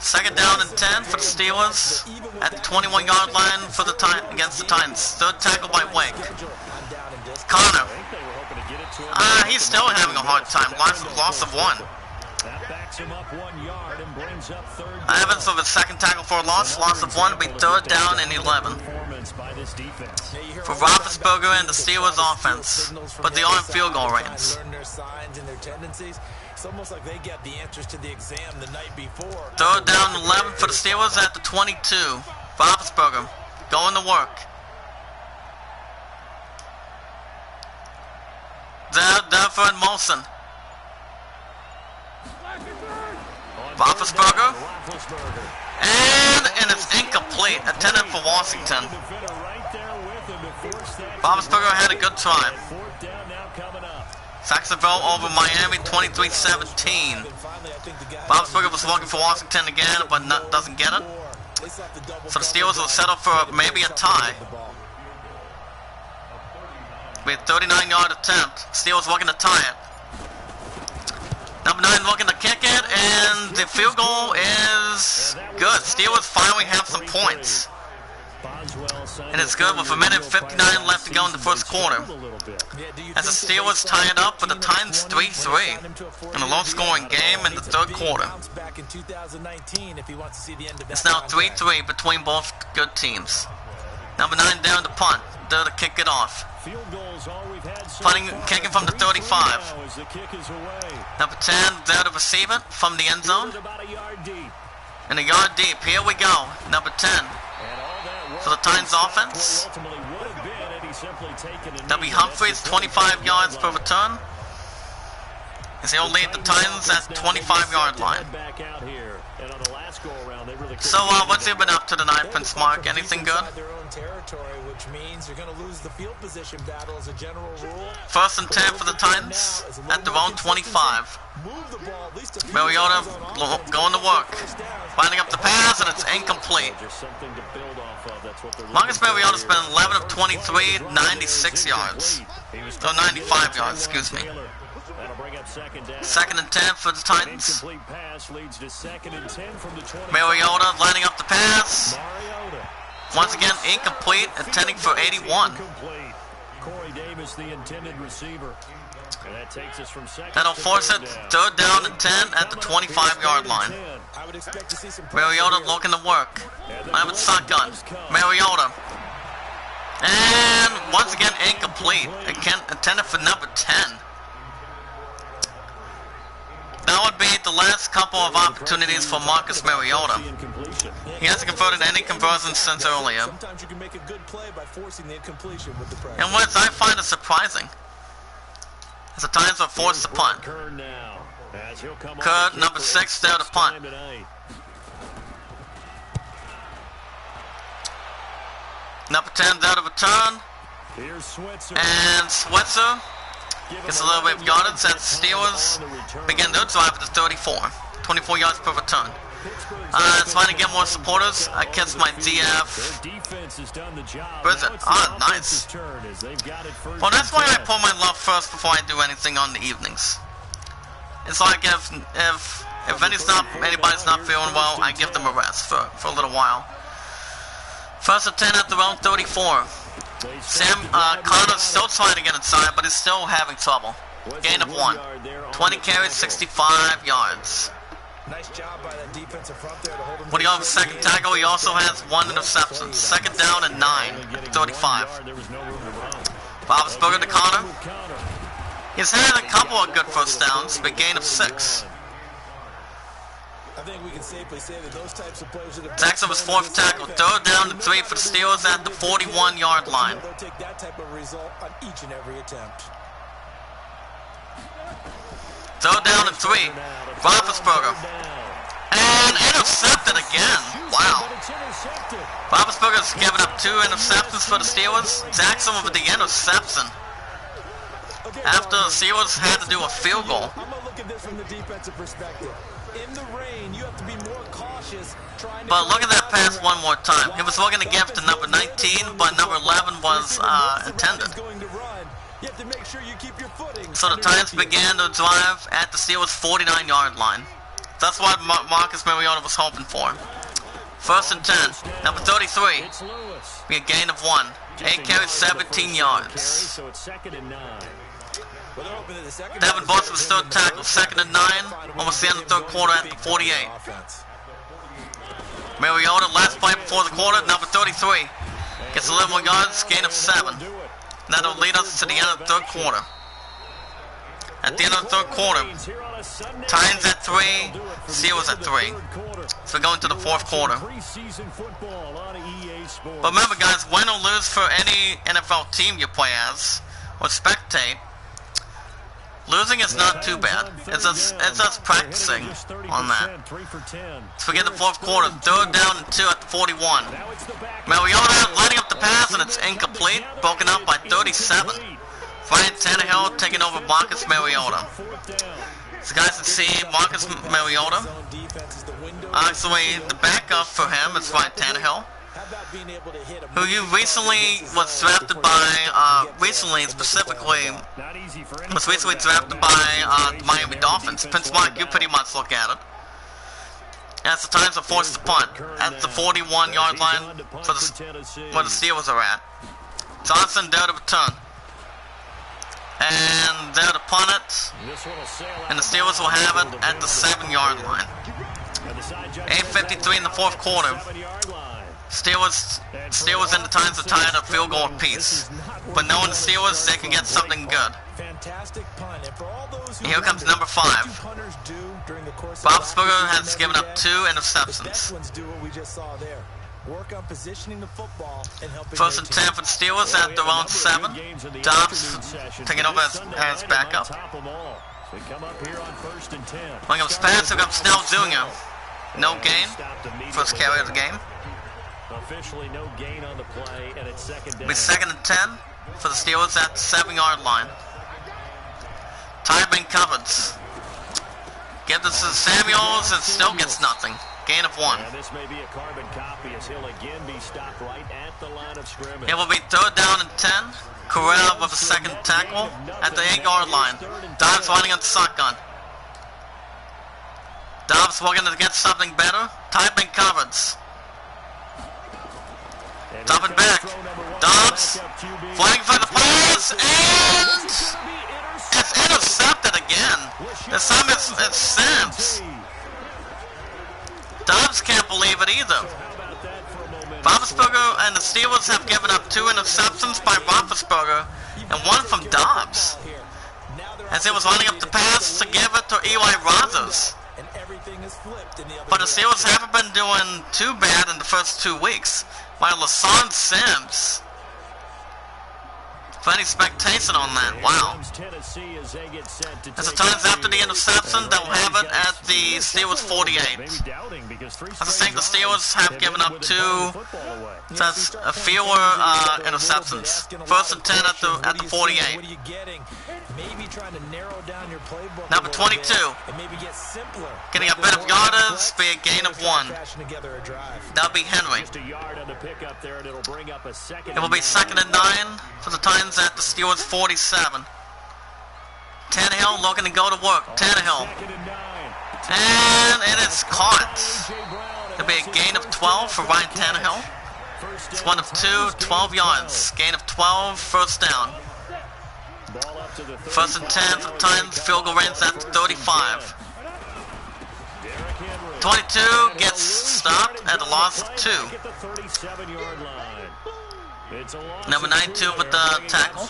Second down and 10 for the Steelers at the 21-yard line for the against the Titans. Third tackle by Wake. Connor. He's still having a hard time. Loss of 1. Evans with a second tackle for a loss. Loss of 1 will be third down and 11. For Roethlisberger and the Steelers offense, but they are in field goal range. It's almost like they get the answers to the exam the night before. Third down and 11 for the Steelers at the 22. Roethlisberger going to work. There for Molson. Roethlisberger. And it's incomplete. Intended for Washington. Roethlisberger had a good try. Jacksonville over Miami 23-17. Roethlisberger was looking for Washington again, but doesn't get it. So the Steelers will settle for maybe a tie. With a 39-yard attempt. Steelers looking to tie it. Number 9 looking to kick it, and the field goal is good. Steelers finally have some points. And it's good with 1:59 left to go in the first quarter. As the Steelers tie it up with the Titans 3-3 in a low-scoring game in the third quarter. It's now 3-3 between both good teams. Number 9 down to punt. There to kick it off. Kicking from the 35. Number 10 there to receive it from the end zone. And a yard deep. Here we go. Number 10 for the Titans offense. W. Humphries, 25 yards per return. As he'll lead the Titans at the 25-yard line. So, what's he been up to tonight, Prince Mark? Anything good? First and 10 for the Titans at their own 25. Mariota going to work. Lining up the pass, and it's incomplete. Marcus Mariota's been 11 of 23, 96 yards. No, 95 yards, excuse me. Second and 10 for the Titans. Mariota lining up the pass. Once again, incomplete, intending for 81. That'll force it third down and 10 at the 25-yard line. Mariota looking to work. Ivan shotgun. Mariota. And once again, incomplete. Again, intended for number 10. That would be the last couple of opportunities for Marcus Mariota. He hasn't converted any conversions since earlier. And what I find is surprising, as the Titans are forced to punt. Kerr, number 6, there to punt. Number 10 there to return. And Switzer gets a little bit of yardage as the Steelers begin their drive at the 34. 24 yards per return. Trying to get more supporters. I catch my DF. Where is it? Nice. Well, that's why I pull my love first before I do anything on the evenings. It's like if anybody's not feeling well, I give them a rest for a little while. First and 10 at the round 34. Connor's still trying to get inside, but he's still having trouble. Gain of 1. 20 carries, 65 yards. Nice job by that defensive front there to hold him. When he on the second tackle, he also has 1 interception. Second down and 9 at the 35. Roethlisberger to Connor. He's had a couple of good first downs, but gain of 6. think we can safely say that those types of plays are the Jackson was fourth tackle. Third down and 3 for the Steelers at the 41-yard line. They'll take that type of result on each and every attempt. Third down and 3. Roethlisberger. And intercepted again. Wow. Roethlisberger's given up 2 interceptions for the Steelers. Jackson with the interception. After the Steelers had to do a field goal. I'm going to look at this from the defensive perspective. In the rain, you have to be more cautious. But look at that pass one more time. He was looking to give to number 19, but number 11 was intended. So the Titans began to drive at the Steelers' 49-yard line. That's what Marcus Mariota was hoping for. First and 10. Number 33. Be a gain of 1. 8 carries, 17 yards. Devin Bush was third tackle, second and 9, almost the end of the third quarter at the 48. Mariota, last play before the quarter, number 33. Gets 11 more yards, gain of 7. That'll lead us to the end of the third quarter. At the end of the third quarter, Titans at 3, Steelers at 3. So we're going to the fourth quarter. But remember guys, win or lose for any NFL team you play as, or spectate, losing is not too bad. It's us practicing on that. Let's forget the fourth quarter. Third down and 2 at the 41. Mariota lining up the pass and it's incomplete. Broken up by 37. Ryan Tannehill taking over Marcus Mariota. So guys can see Marcus Mariota. Actually, the backup for him is Ryan Tannehill, who you recently was drafted by, recently drafted by the Miami Dolphins. Prince Mark, you pretty much look at it. As the Titans are forced to punt at the 41-yard line for where the Steelers are at. Johnson there to return. And there to punt it. And the Steelers will have it at the 7-yard line. 8:53 in the fourth quarter. Steelers and the Titans are tied up field goal apiece. But knowing the Steelers, they can get something good. And here comes number 5. Roethlisberger has given up 2 interceptions. First and 10 for the Steelers at their own 7. Dobbs taking over as backup. Williams pass, here comes Snell Jr. No gain. First carry of the game. Officially no gain on the play, and it's second down. Be second and 10 for the Steelers at the 7-yard line. Tyman covers. Give this to Samuels and still gets nothing. Gain of 1. And this may be a carbon copy as he'll again be stopped right at the line of scrimmage. It will be third down and 10. Correa with a second tackle at the 8-yard line. Dobbs running on the shotgun. Dobbs looking to get something better. Tyman covers. Dropping back. Dobbs flying for the pass, and it's intercepted again. This time it's Sims. Dobbs can't believe it either. Roethlisberger and the Steelers have given up 2 interceptions by Roethlisberger and 1 from Dobbs, as he was lining up the pass to give it to Eli Rogers. But the Steelers haven't been doing too bad in the first 2 weeks. While LaShawn Sims, for any expectation on that, wow. As the Titans after the interception, they'll have it at the Steelers 48. I think the Steelers have given up 2, that's a fewer interceptions. First and 10 at the 48. Number 22, getting a bit of yardage, be a gain of 1. That'll be Henry. It will be second and 9 for the Titans at the Steelers 47. Tannehill looking to go to work. Tannehill. And it is caught. It'll be a gain of 12 for Ryan Tannehill. It's 1 of 2, 12 yards. Gain of 12, first down. First and 10 for the Titans. Field goal range at the 35. 22 gets stopped at a loss of 2. Number 92 with the tackle.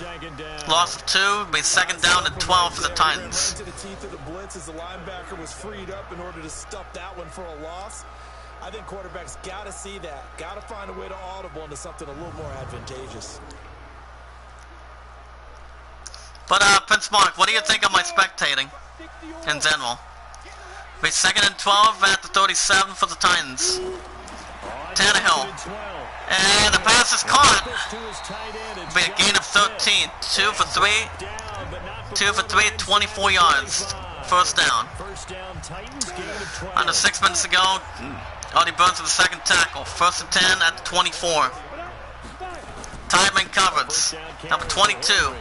Loss of 2. Be second down and 12 for the Titans. Into the teeth of the blitz as the linebacker was freed up in order to stuff that one for a loss. I think quarterbacks got to see that. Got to find a way to audible into something a little more advantageous. But Prince Mark, what do you think of my spectating in general? Be second and 12 at the 37 for the Titans. Tannehill. And the pass is caught. Be a gain of 13. 2 for 3. 2 for 3 at 24 yards. First down. Under 6 minutes to go. Artie Burns with the second tackle. First and 10 at the 24. Timeman coverage. Number 22.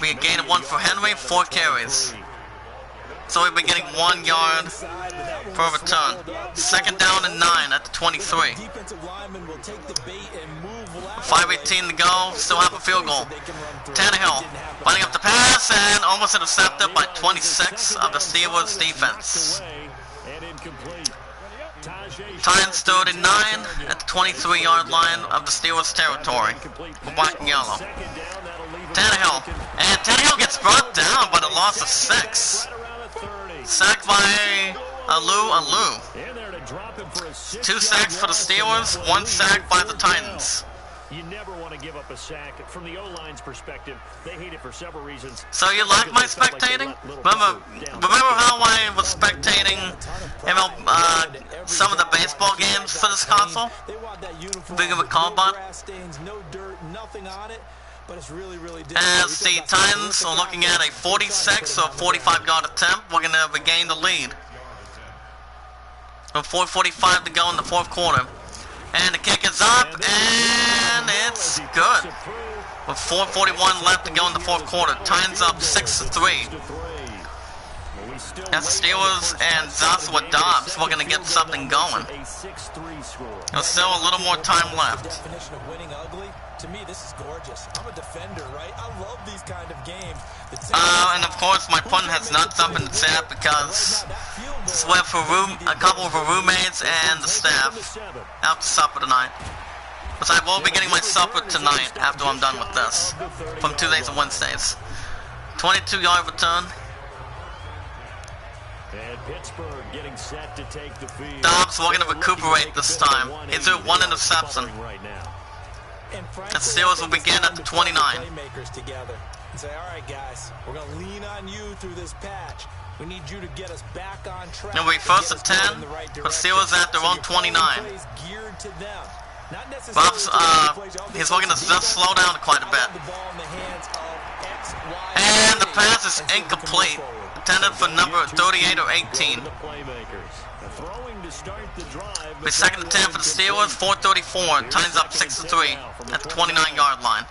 Be a gain of 1 for Henry. 4 carries. So we've been getting 1 yard per return. Second down and 9 at the 23. 5:18 to go. Still have a field goal. Tannehill lining up the pass and almost intercepted by 26 of the Steelers defense. Titans 39 at the 23-yard line of the Steelers territory. For black and yellow. Tannehill. And Tannehill gets brought down by the loss of 6. Sacked by Alou. 2 sacks for the Steelers, 1 sack by the Titans. You never want to give up a sack. From the O-line's perspective, they hate it for several reasons. So you like my spectating? Remember how I was spectating some of the baseball games for this console? Big of a call button. As the Titans are looking at a 46 or 45-yard attempt, we're going to regain the lead. With 4:45 to go in the fourth quarter. And the kick is up, and it's good. With 4:41 left to go in the fourth quarter. Titans up 6-3. As the Steelers and Joshua Dobbs, we're going to get something going. There's still a little more time left. To me, this is gorgeous. I'm a defender, right? I love these kind of games. And of course, my pun has not something to say because Swift for a couple of her roommates and the staff out to supper tonight. But I will be getting my supper tonight after I'm done with this from Tuesdays and Wednesdays. 22-yard return. And Pittsburgh getting set to take the field. Dobbs, we're going to recuperate this time. He threw 1 interception. And Steelers will begin at the 29. Playmakers together and say, all right, guys, we're going to lean on you through this patch. We need you to get us back on track. And we first and 10, but Steelers at their own 29. Bob's, he's looking to just slow down quite a bit. And the pass is incomplete. Intended for number 38 or 18. Be second and 10 for the Steelers, 4:34. Titans up 6-3 at the 29-yard line.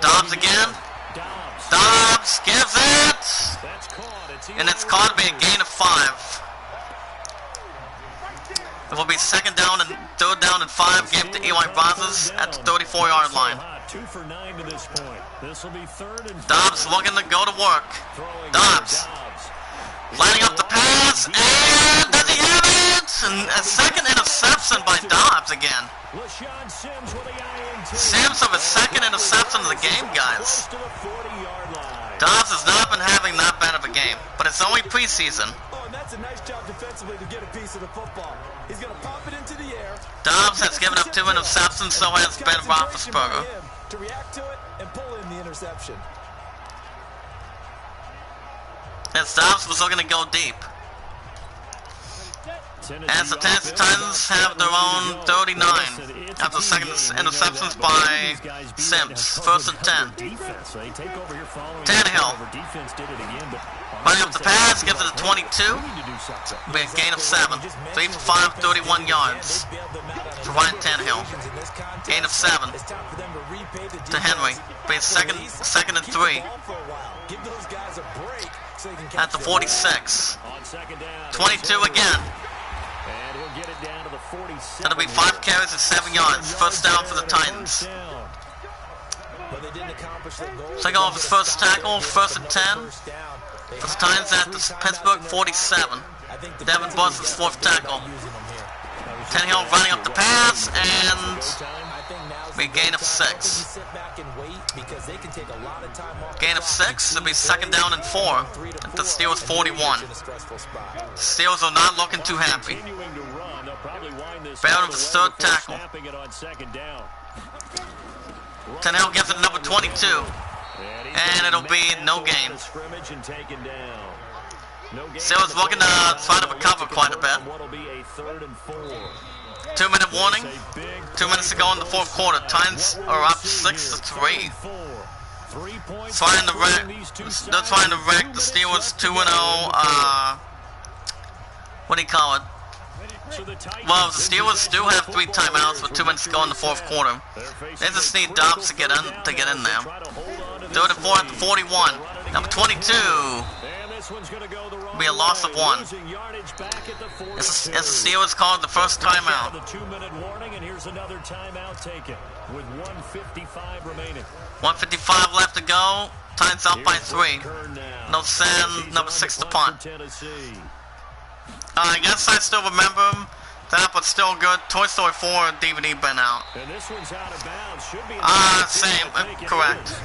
Dobbs again. Dobbs gives it. And it's caught to be a gain of 5. It will be second down and third down and 5. Game to Eli Brazos at the 34-yard line. 2 for 9 to this point. This will be third and Dobbs looking to go to work. Dobbs lining up the pass, and does he have it? And a second interception by Dobbs again. Sims with his second interception of the game, guys. Dobbs has not been having that bad of a game, but it's only preseason. Oh, and that's a nice job defensively to get a piece of the football. He's going to pop it into the air. Dobbs has given up 2 interceptions, so has Ben Roethlisberger. To react to it and pull in the interception. As Dobbs was looking to go deep. As the Tennessee Titans have their own 39 after the second interceptions by Sims. First and 10. Tannehill running up the pass, gives it a 22. Be a gain of 7. 3 for 5, 31 yards for Ryan Tannehill. Gain of 7 to Henry. Be a second and 3 at the 46. 22 again. That'll be 5 carries and 7 yards. First down for the Titans. Take off his first tackle, first and 10. For the Titans at the Pittsburgh 47. Devin Buss's fourth tackle. Tannehill running up the pass, and we gain of 6. Gain of 6, it'll be 2nd down and 4 at the Steelers 41. Steelers are not looking too happy. Barrett with the 3rd tackle. Tannehill gets it number 22, and it'll be no gain. Steelers looking to try to recover quite a bit. 2-minute warning. 2 minutes to go in the 4th quarter. Titans are up 6-3. They're trying to wreck the Steelers 2-0. What do you call it? Well, the Steelers do have 3 timeouts with 2 minutes to go in the 4th quarter. They just need Dobbs to get in there. 3rd and 4 at the 41. Number 22. Be a loss of 1. As the Steelers called the first timeout. 1:55 left to go. Titans up by 3. No send. Number 6 to punt. I guess I still remember that, but still good. Toy Story 4 DVD been out. Same. Correct.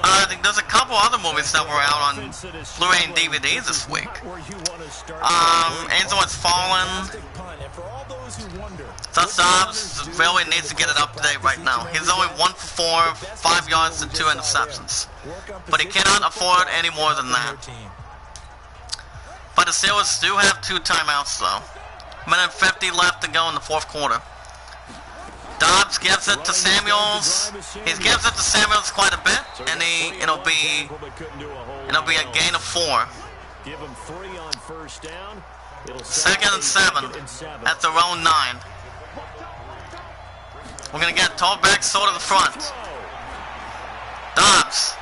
I think there's a couple other movies that were out on Blu-ray and DVD this week. Angel Has Fallen. Thus Dobbs really needs to get it up to date right now. He's only 1 for 4, 5 yards and 2 interceptions. But he cannot afford any more than that. But the Steelers do have 2 timeouts though. 1:50 left to go in the 4th quarter. Dobbs gives it to Samuels. He gives it to Samuels quite a bit, and it'll be a gain of 4. 2nd and 7 at their own 9. We're gonna get tall back sort of the front. Dobbs,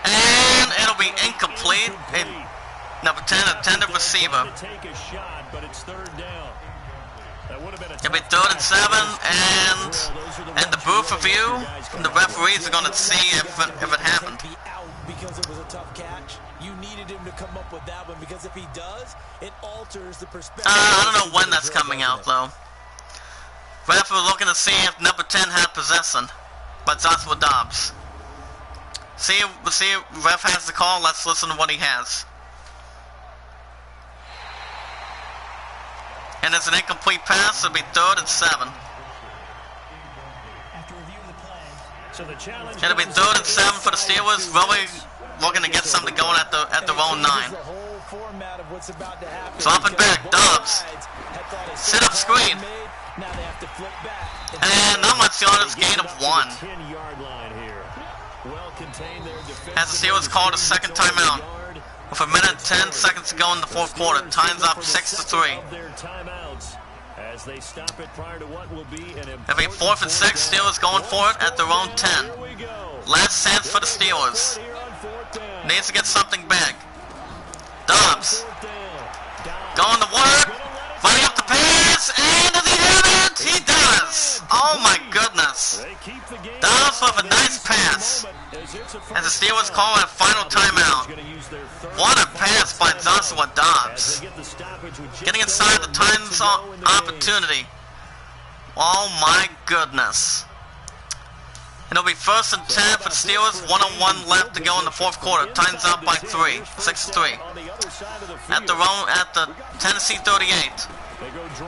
and it'll be incomplete. Number 10, intended receiver. It'll be 3rd and 7, and the booth review from the referees are going to see if it happened. Because it was a tough catch. You needed him to come up with that one, because if he does, it alters the perspective. I don't know when that's coming out though. Ref was looking to see if number 10 had possession, but that's with Dobbs. See, ref has the call. Let's listen to what he has. And it's an incomplete pass. It'll be 3rd and 7. It'll be 3rd and 7 for the Steelers. Really looking to get something going at their own 9. Dropping back, Dobbs. Sit up screen. And not much yards, gain of 1. As the Steelers called a 2nd timeout. With 1 minute and 10 seconds to go in the 4th quarter. Titans up 6-3. It'll be 4th and 6. Steelers going for it at their own 10. Last chance for the Steelers. Needs to get something big. Dobbs. Going to work. Running up the pass. And does he have it? He does. Oh my goodness. Dobbs with a nice pass. As the Steelers call a final timeout. What a pass by Joshua Dobbs. Getting inside the Titans' opportunity. Oh my goodness. It'll be 1st and 10 for the Steelers. 1:01 left to go in the 4th quarter. Titans up by 3. 6-3. At the Tennessee 38.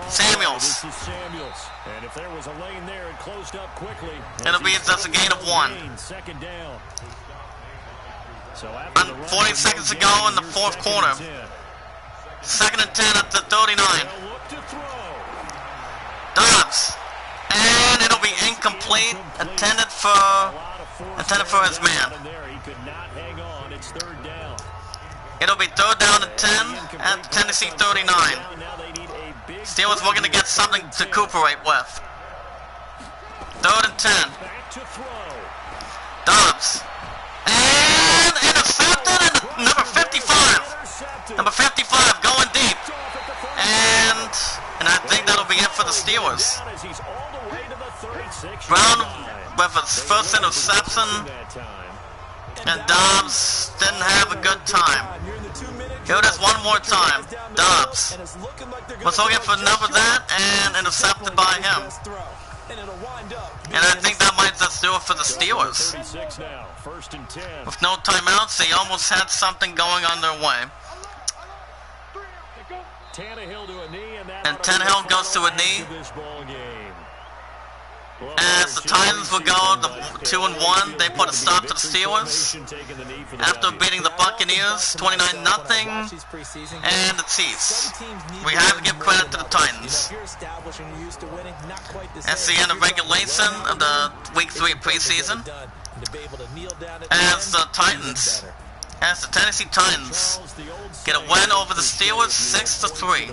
Samuels. It'll be just a gain of 1. 40 seconds to go in the 4th quarter. 2nd and 10 at the 39. Dobbs. And it'll be incomplete. Intended for his man. It'll be 3rd down and 10 at Tennessee 39. Steelers looking to get something to recuperate with. 3rd and 10. Dobbs. And intercepted, and number 55. Number 55 going deep. And I think that'll be it for the Steelers. Brown with his first interception. And Dobbs didn't have a good time. Here it is one more time. Dobbs was looking for number that and intercepted by him. And I think that might just do it for the Steelers. With no timeouts, they almost had something going on their way. And Tannehill goes to a knee. As the Titans will go to 2-1, they put a stop to the Steelers after beating the Buccaneers 29-0 and the Chiefs. We have to give credit to the Titans. That's the end of regulation of the Week 3 preseason. As the Tennessee Titans get a win over the Steelers 6-3.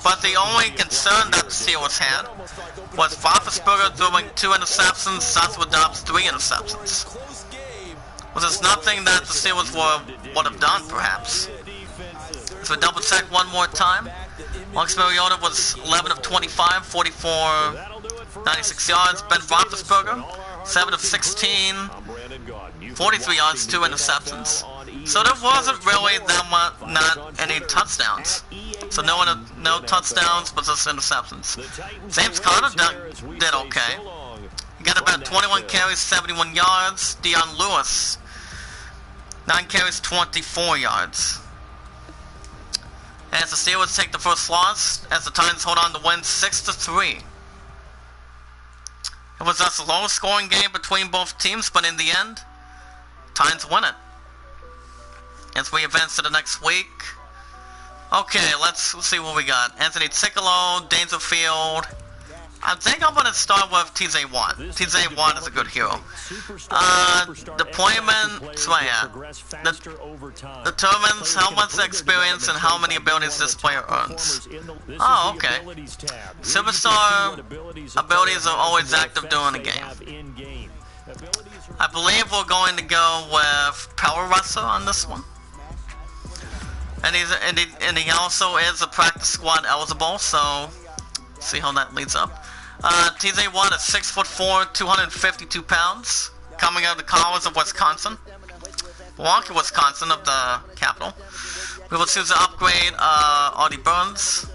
But the only concern that the Steelers had was Roethlisberger throwing 2 interceptions, Joshua Dobbs 3 interceptions. Well, there's nothing that the Steelers would have done, perhaps. So we double check one more time. Marcus Mariota was 11 of 25, 44, 96 yards. Ben Roethlisberger, 7 of 16, 43 yards, 2 interceptions. So there wasn't really that much, not any touchdowns. So no touchdowns, but just interceptions. James Conner did okay. He got about 21 carries, 71 yards. Dion Lewis, 9 carries, 24 yards. As the Steelers take the first loss, as the Titans hold on to win 6-3. It was just a low-scoring game between both teams, but in the end, Titans win it. As we advance to the next week. Okay, let's see what we got. Anthony Ticcolo, Dangerfield. I think I'm going to start with TJ Watt. TJ Watt is a good hero. Deployment, so yeah, determines how much experience and how many abilities this player earns. Oh, okay. Superstar abilities are always active during the game. I believe we're going to go with Power Wrestler on this one. And he also is a practice squad eligible, so see how that leads up. TJ Watt is 6'4", 252 pounds, coming out of the college of Wisconsin, Milwaukee, Wisconsin, of the capital. We will choose to upgrade Artie Burns.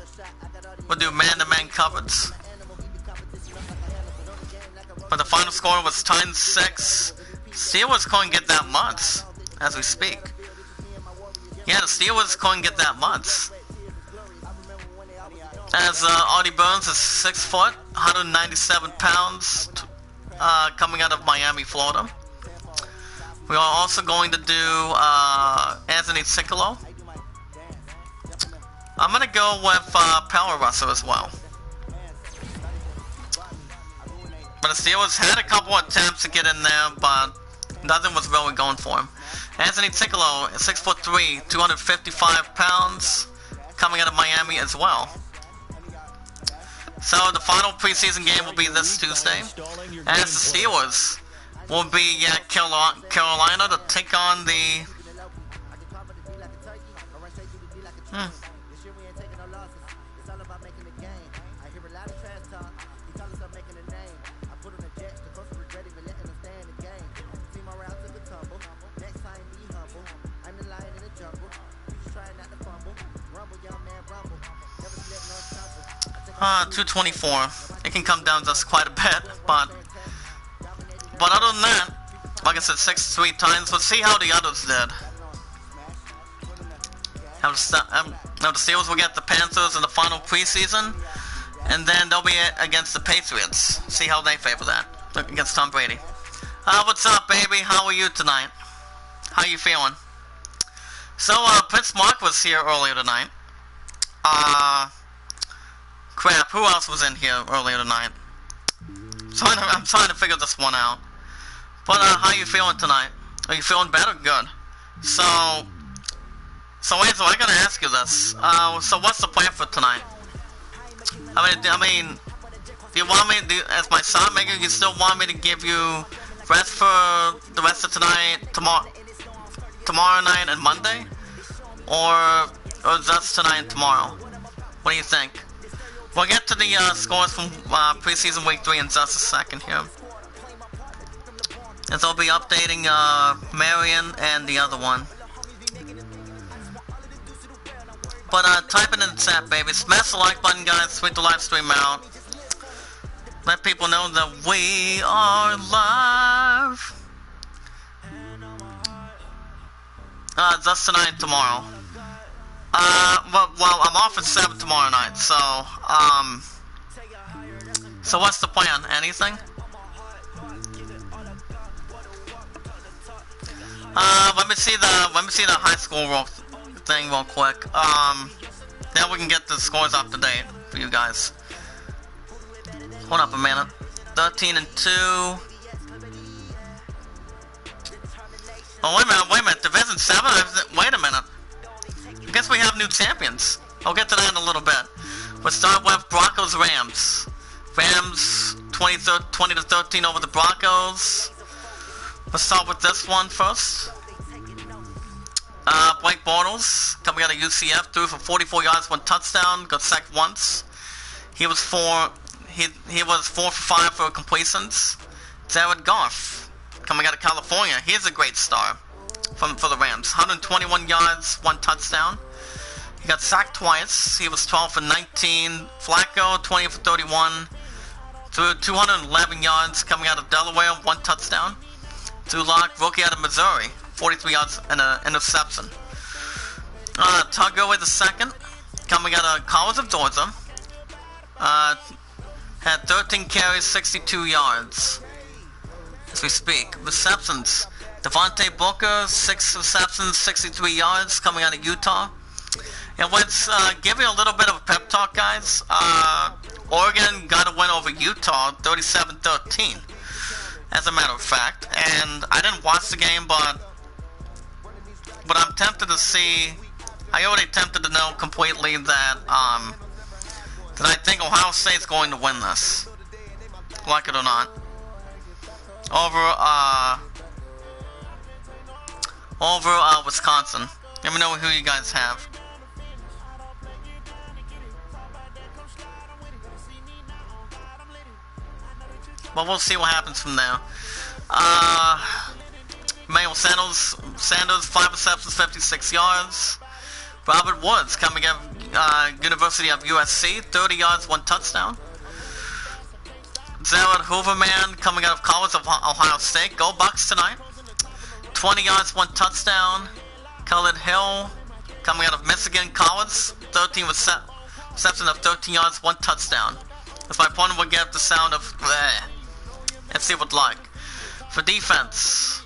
We'll do man-to-man coverage. But the final score was Titans 6. Steelers couldn't get that much as we speak. Yeah, the Steelers couldn't get that much. As Artie Burns is 6 foot, 197 pounds, coming out of Miami, Florida. We are also going to do Anthony Ticcolo. I'm going to go with Power Wrestler as well. But the Steelers had a couple attempts to get in there, but nothing was really going for him. Anthony Ticcolo is 6'3", 255 pounds, coming out of Miami as well. So the final preseason game will be this Tuesday, as the Steelers will be at Carolina to take on the... $224. It can come down just quite a bit, but other than that, like I said, 6-3 times. Let's see how the others did. Now the Steelers will get the Panthers in the final preseason, and then they'll be against the Patriots. See how they favor that against Tom Brady. What's up, baby? How are you tonight? How you feeling? So Prince Mark was here earlier tonight. Crap, who else was in here earlier tonight? I'm trying to figure this one out. But how you feeling tonight? Are you feeling better? Good. So Angel, I gotta ask you this. So what's the plan for tonight? I mean, do you want me to, as my shot maker, you still want me to give you rest for the rest of tonight, tomorrow night and Monday? Or just tonight and tomorrow? What do you think? We'll get to the scores from preseason week 3 in just a second here. As I'll be updating Marion and the other one. But type it in the chat, baby. Smash the like button, guys. Tweet the live stream out. Let people know that we are live. Just tonight and tomorrow. Well, I'm off at 7 tomorrow night, so, so what's the plan? Anything? Let me see the high school thing real quick. Then we can get the scores up to date for you guys. Hold up a minute. 13 and 2. Oh, wait a minute. Division 7? Wait a minute. I guess we have new champions. I'll get to that in a little bit. We'll start with Broncos Rams. Rams 20 to 13 over the Broncos. Let's start with this one first. Blake Bortles coming out of UCF, threw for 44 yards, 1 touchdown, got sacked once. He was 4 for 5 for completions. Jared Goff coming out of California, he's a great star for the Rams. 121 yards, 1 touchdown. He got sacked twice. He was 12 for 19. Flacco 20 for 31. Threw 211 yards coming out of Delaware, 1 touchdown. Drew Lock, rookie out of Missouri, 43 yards and an interception. Todd Gurley II, coming out of College of Georgia, had 13 carries, 62 yards. As we speak, receptions. Devontae Booker, 6 receptions, 63 yards, coming out of Utah. And let's give you a little bit of a pep talk, guys. Oregon got a win over Utah, 37-13. As a matter of fact, and I didn't watch the game, but I'm tempted to see. I already tempted to know completely that I think Ohio State's going to win this, like it or not, over Wisconsin. Let me know who you guys have. But we'll see what happens from there. Emmanuel Sanders, 5 receptions, 56 yards. Robert Woods, coming out of University of USC, 30 yards, 1 touchdown. Jared Hooverman, coming out of College of Ohio State. Go Bucks tonight. 20 yards, 1 touchdown. Khalid Hill, coming out of Michigan College, 13 receptions of 13 yards, 1 touchdown. If my opponent would get the sound of bleh. Let's see what like. For defense,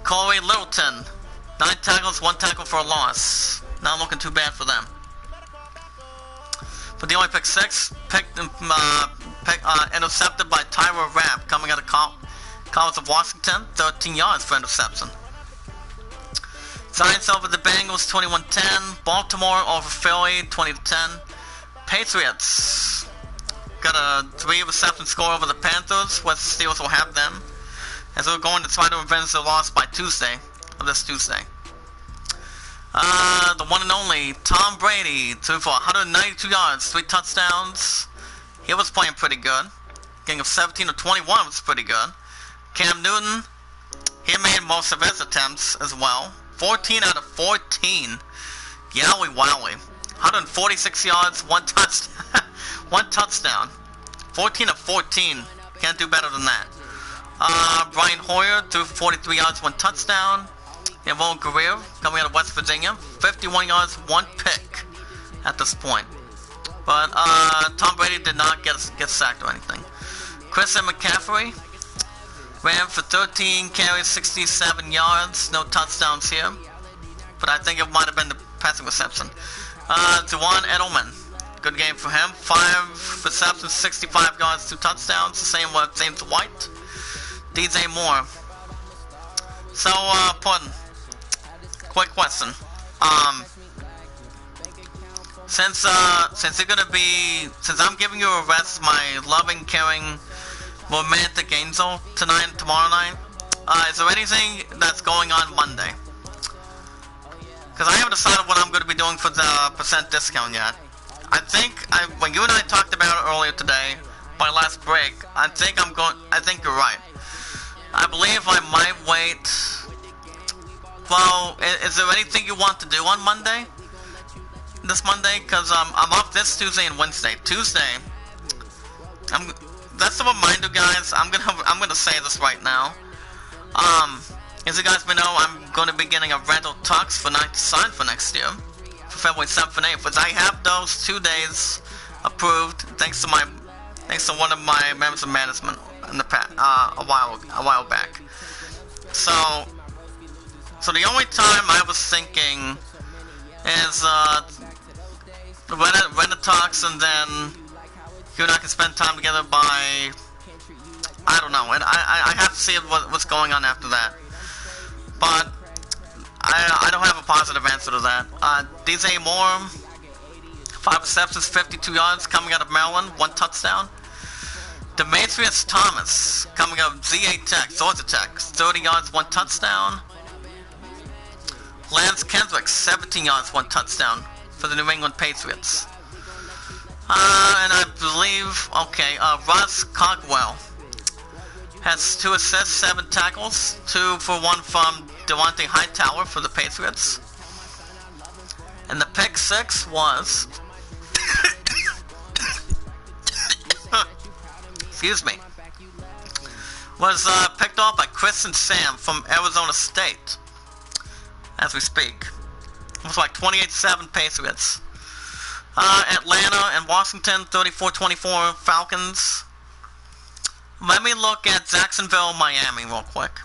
Corey Littleton, 9 tackles, 1 tackle for a loss. Not looking too bad for them. For the only pick 6, intercepted by Tyler Rapp, coming out of College of Washington, 13 yards for interception. Giants over the Bengals, 21-10. Baltimore over Philly, 20-10. Patriots got a 3 reception score over the Panthers. West Steelers will have them, as we're going to try to avenge their loss by this Tuesday. The one and only Tom Brady threw for 192 yards, 3 touchdowns. He was playing pretty good. Getting of 17 of 21 was pretty good. Cam Newton, he made most of his attempts as well. 14 out of 14. Yowie wowie. 146 yards, 1 touchdown. 1 touchdown. 14 of 14. Can't do better than that. Brian Hoyer threw 43 yards, 1 touchdown. Yvonne Guerrero, coming out of West Virginia, 51 yards, 1 pick at this point. But Tom Brady did not get sacked or anything. Christian McCaffrey ran for 13 carries, 67 yards, no touchdowns here. But I think it might have been the passing reception. Juwan Edelman, good game for him. 5 receptions, 65 yards, 2 touchdowns. The same with James White. DJ Moore. So, Puddin', quick question. Since I'm giving you a rest, my loving, caring, romantic angel tonight and tomorrow night, is there anything that's going on Monday? Because I haven't decided what I'm going to be doing for the percent discount yet. I think when you and I talked about it earlier today, my last break, I think you're right. I believe I might wait. Well, is there anything you want to do on Monday? this Monday because I'm off this Tuesday and Wednesday. Tuesday, that's a reminder, guys. I'm gonna say this right now. As you guys may know, I'm going to be getting a rental tux for night to sign for next year, for February 7th and 8th. But I have those 2 days approved, thanks to one of my members of management in the past, a while back. So the only time I was thinking is rent a tux, and then you and I can spend time together by, I don't know, and I have to see what's going on after that. But I don't have a positive answer to that. DJ Moore, 5 receptions, 52 yards, coming out of Maryland, 1 touchdown. Demetrius Thomas, coming out of ZA Tech, Georgia Tech, 30 yards, 1 touchdown. Lance Kendrick, 17 yards, 1 touchdown for the New England Patriots. And I believe, Russ Cockwell has 2 assists, 7 tackles, 2 for 1 from Devontae Hightower for the Patriots. And the pick 6 was excuse me, was picked off by Chris and Sam from Arizona State as we speak. It was like 28-7 Patriots. Atlanta and Washington, 34-24 Falcons. Let me look at Jacksonville, Miami real quick.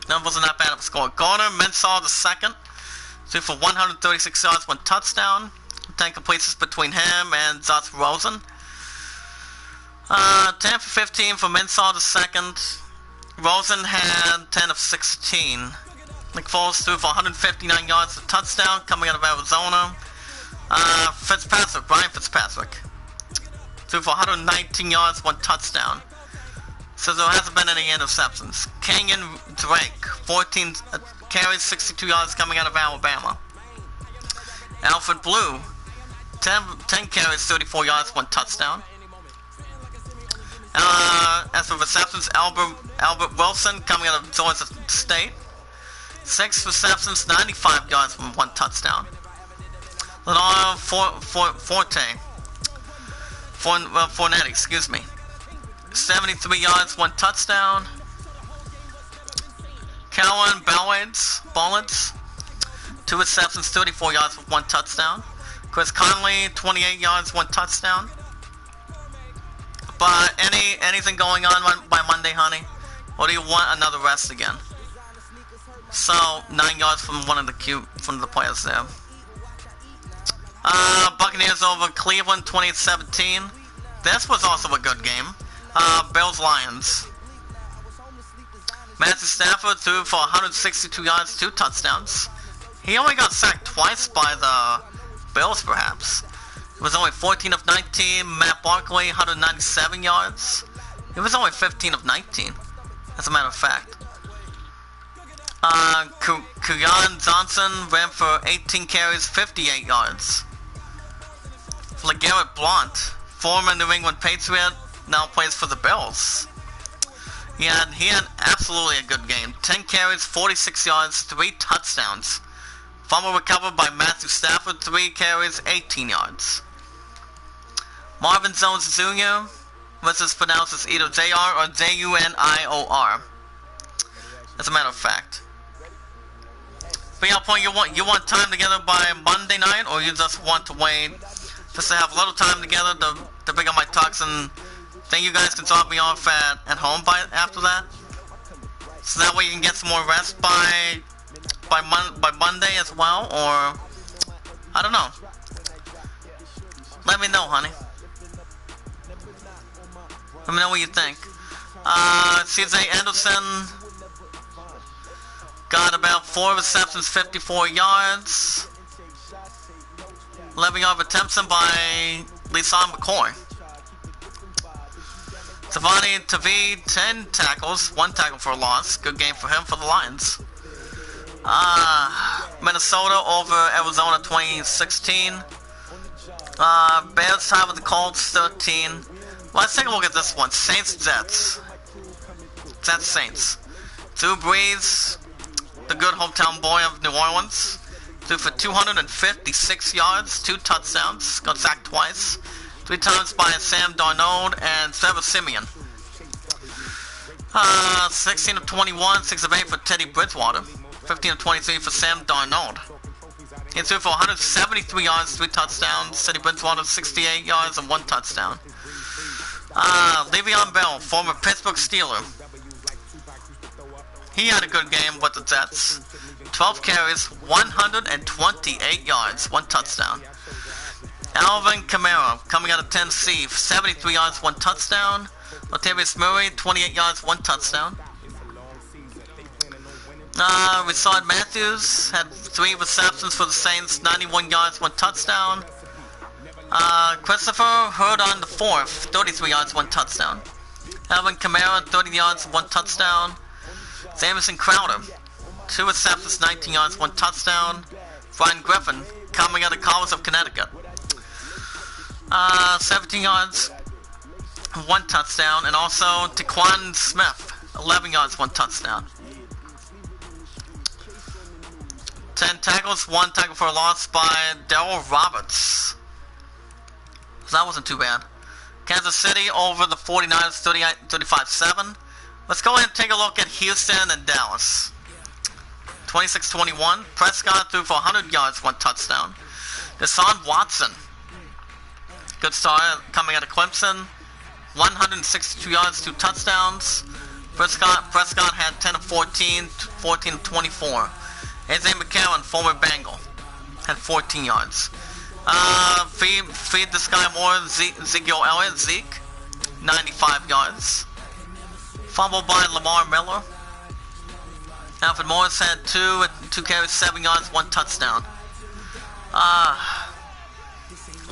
That wasn't that bad of a score. Garner Minshew II, threw for 136 yards, 1 touchdown. 10 completions between him and Josh Rosen. 10 for 15 for Minshew II. Rosen had 10 of 16. Nick Foles threw for 159 yards, a touchdown, coming out of Arizona. Ryan Fitzpatrick, threw for 119 yards, 1 touchdown. So there hasn't been any interceptions. Kenyon Drake, 14 carries, 62 yards, coming out of Alabama. Alfred Blue, 10 carries, 34 yards, 1 touchdown. As for receptions, Albert Wilson, coming out of Georgia State, 6 receptions, 95 yards, 1 touchdown. Lenore Fournette, 73 yards, 1 touchdown. Calvin Ballins, 2 receptions, 34 yards with 1 touchdown. Chris Conley, 28 yards, 1 touchdown. But anything going on by Monday, honey? Or do you want another rest again? So 9 yards from one of the players there. Buccaneers over Cleveland, 28-17. This was also a good game. Bills Lions. Matthew Stafford threw for 162 yards, 2 touchdowns. He only got sacked twice by the Bills, perhaps. It was only 14 of 19. Matt Barkley, 197 yards. It was only 15 of 19, as a matter of fact. Kuyan Johnson ran for 18 carries, 58 yards. LeGarrette Blount, former New England Patriot, now plays for the Bills. He had absolutely a good game. 10 carries, 46 yards, 3 touchdowns. Fumble recovered by Matthew Stafford, 3 carries, 18 yards. Marvin Jones Jr., which is pronounced as either J-R or J-U-N-I-O-R, as a matter of fact. But yeah, point, you want time together by Monday night, or you just want to wait just to have a little time together to pick up my tux, and then you guys can drop me off at home after that? So that way you can get some more rest by Monday as well, or I don't know. Let me know, honey. Let me know what you think. CJ Anderson got about 4 receptions, 54 yards. 11-yard attempts by Lisan McCoy. Tavani Tavi, 10 tackles, 1 tackle for a loss. Good game for him for the Lions. Minnesota over Arizona 2016. Bears tie with the Colts 13. Let's take a look at this one. Saints-Jets. Jets-Saints. Drew Brees, the good hometown boy of New Orleans. threw for 256 yards, 2 touchdowns, got sacked twice, 3 times by Sam Darnold and Trevor Siemian. 16 of 21, 6 of 8 for Teddy Bridgewater, 15 of 23 for Sam Darnold. He threw for 173 yards, 3 touchdowns, Teddy Bridgewater 68 yards and 1 touchdown. Le'Veon Bell, former Pittsburgh Steeler. He had a good game with the Jets. 12 carries, 128 yards, 1 touchdown. Alvin Kamara, coming out of Tennessee, 73 yards, 1 touchdown. Latavius Murray, 28 yards, 1 touchdown. Rashard Matthews had 3 receptions for the Saints, 91 yards, 1 touchdown. Christopher Hurdon IV, 33 yards, 1 touchdown. Alvin Kamara, 30 yards, 1 touchdown. Jamison Crowder, 2 receptions, 19 yards, 1 touchdown. Brian Griffin, coming out of College of Connecticut, 17 yards, 1 touchdown. And also Taquan Smith, 11 yards, 1 touchdown. 10 tackles, 1 tackle for a loss by Darryl Roberts. So that wasn't too bad. Kansas City over the 49ers, 35-7. Let's go ahead and take a look at Houston and Dallas. 26-21. Prescott threw for 100 yards, 1 touchdown. Deshaun Watson, good start coming out of Clemson. 162 yards, 2 touchdowns. Prescott had 10 of 14, 14 of 24. A.J. McCarron, former Bengal, had 14 yards. Feed this guy more, Ezekiel Elliott, Zeke, 95 yards. Fumbled by Lamar Miller. Alfred Morris had 2 carries, 7 yards, 1 touchdown.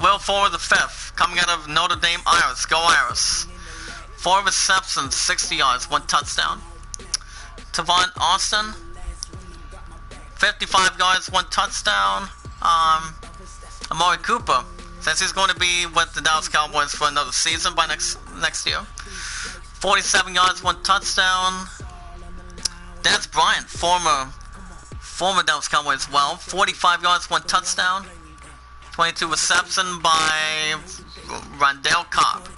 Will Fuller the 5th, coming out of Notre Dame Irish, go Irish. 4 receptions, 60 yards, 1 touchdown. Tavon Austin, 55 yards, 1 touchdown. Amari Cooper, since he's going to be with the Dallas Cowboys for another season by next year, 47 yards, 1 touchdown. Dez Bryant, former Dallas Cowboy as well, 45 yards, 1 touchdown. 22 reception by Rondell Cobb.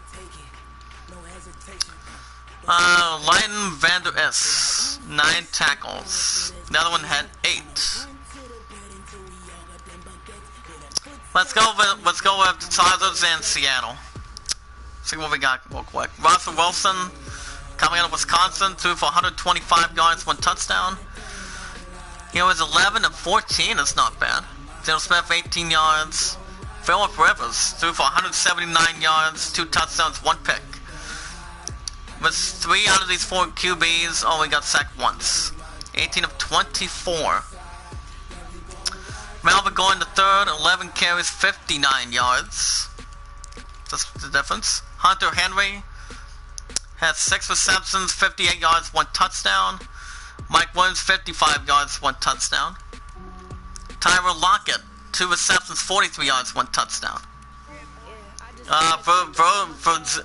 Leighton Vander Esch, 9 tackles. The other one had 8. Let's go with the Chargers and Seattle. See what we got real quick. Russell Wilson, coming out of Wisconsin, threw for 125 yards, 1 touchdown. He was 11 of 14. That's not bad. Dale Smith, 18 yards. Phillip Rivers threw for 179 yards, 2 touchdowns, 1 pick. With 3 out of these 4 QBs, only got sacked once. 18 of 24. Melvin Gordon III, 11 carries, 59 yards. That's the difference. Hunter Henry had 6 receptions, 58 yards, 1 touchdown. Mike Williams, 55 yards, 1 touchdown. Tyler Lockett, 2 receptions, 43 yards, 1 touchdown.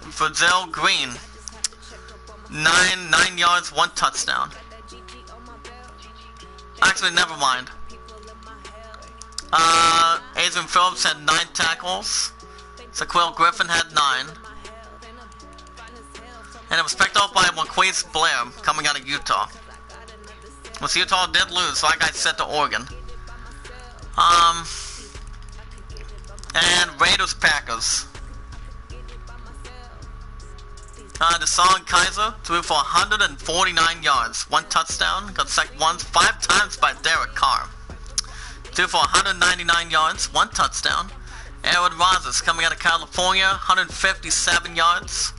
Virgil Green, 9 yards, 1 touchdown. Actually, never mind. Adrian Phillips had 9 tackles. Shaquille Griffin had 9. And it was picked up by Marquise Blair, coming out of Utah. Which Utah did lose, like I said, to Oregon. And Raiders Packers. Deshaun Kaiser threw for 149 yards, 1 touchdown, got sacked once, 5 times by Derek Carr. Threw for 199 yards, 1 touchdown. Aaron Rodgers, coming out of California, 157 yards.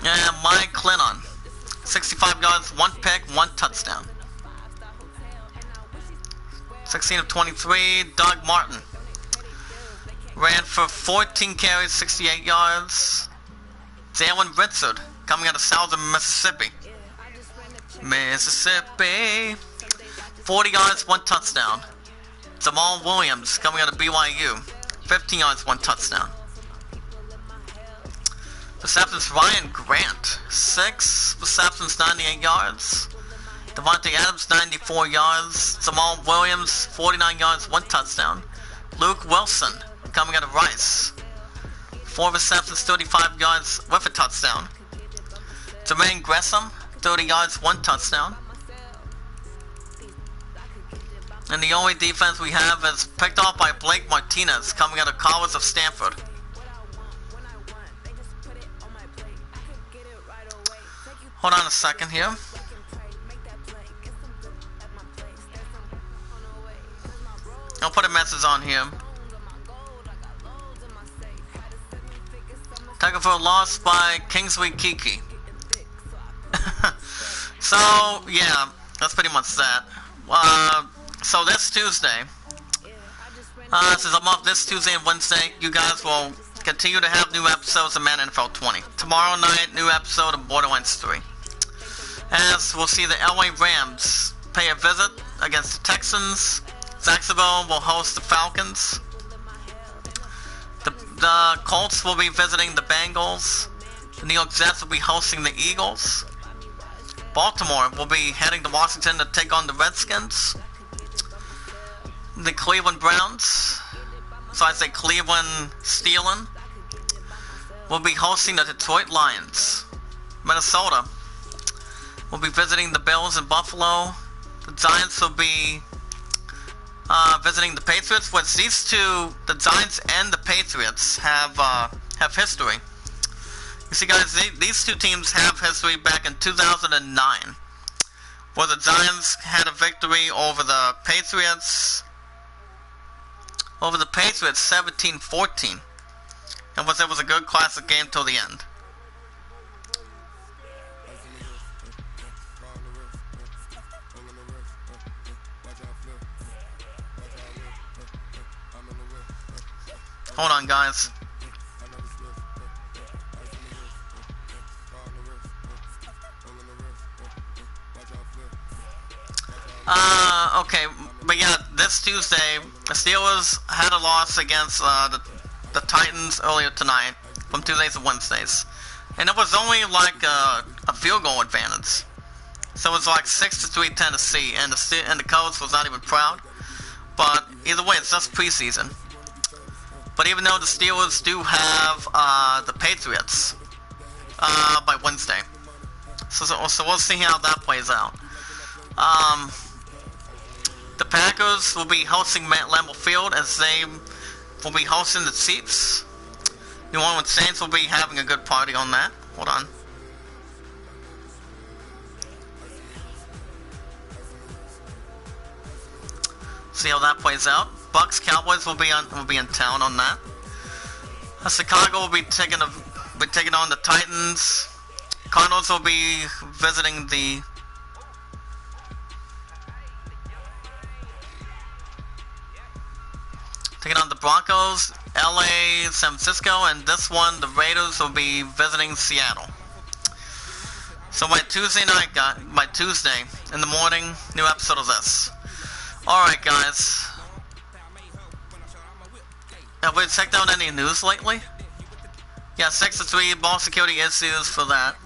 And Mike Clinton, 65 yards, 1 pick, 1 touchdown. 16 of 23, Doug Martin ran for 14 carries, 68 yards. Jalen Richard, coming out of southern Mississippi. 40 yards, 1 touchdown. Jamal Williams, coming out of BYU. 15 yards, 1 touchdown. Receptions, Ryan Grant. 6 receptions, 98 yards. Devontae Adams, 94 yards. Jamal Williams, 49 yards, 1 touchdown. Luke Wilson, coming out of Rice, 4 receptions, 35 yards with a touchdown. Jermaine Gresham, 30 yards, 1 touchdown. And the only defense we have is picked off by Blake Martinez, coming out of College of Stanford. Hold on a second here. I'll put a message on here. Tackle for a loss by Kingsley Kiki. So, yeah, that's pretty much that. So this Tuesday, since I'm off this Tuesday and Wednesday, you guys will continue to have new episodes of Madden NFL 20. Tomorrow night, new episode of Borderlands 3. As we'll see the LA Rams pay a visit against the Texans. Jacksonville will host the Falcons. The Colts will be visiting the Bengals. The New York Jets will be hosting the Eagles. Baltimore will be heading to Washington to take on the Redskins. The Cleveland Browns, so I say Cleveland Steelin', will be hosting the Detroit Lions. Minnesota will be visiting the Bills in Buffalo. The Giants will be visiting the Patriots, which these two, the Giants and the Patriots, have history. You see, guys, these two teams have history back in 2009, where the Giants had a victory over the Patriots, 17-14, and it was a good classic game till the end. Hold on, guys. Okay, but yeah, this Tuesday, the Steelers had a loss against the Titans earlier tonight, from Tuesdays to Wednesdays, and it was only like a field goal advantage. So it was like 6-3 Tennessee, and the coach was not even proud. But either way, it's just preseason. But even though the Steelers do have the Patriots by Wednesday, so we'll see how that plays out. The Packers will be hosting Lambeau Field, as they will be hosting the Chiefs. New Orleans Saints will be having a good party on that. Hold on. See how that plays out. Bucks Cowboys will be in town on that. Chicago will be taking on the Titans. Cardinals will be visiting the Broncos. LA, San Francisco, and this one, the Raiders will be visiting Seattle. So by Tuesday in the morning, new episode of this. Alright, guys. Have we checked out any news lately? Yeah, 6-3 ball security issues for that.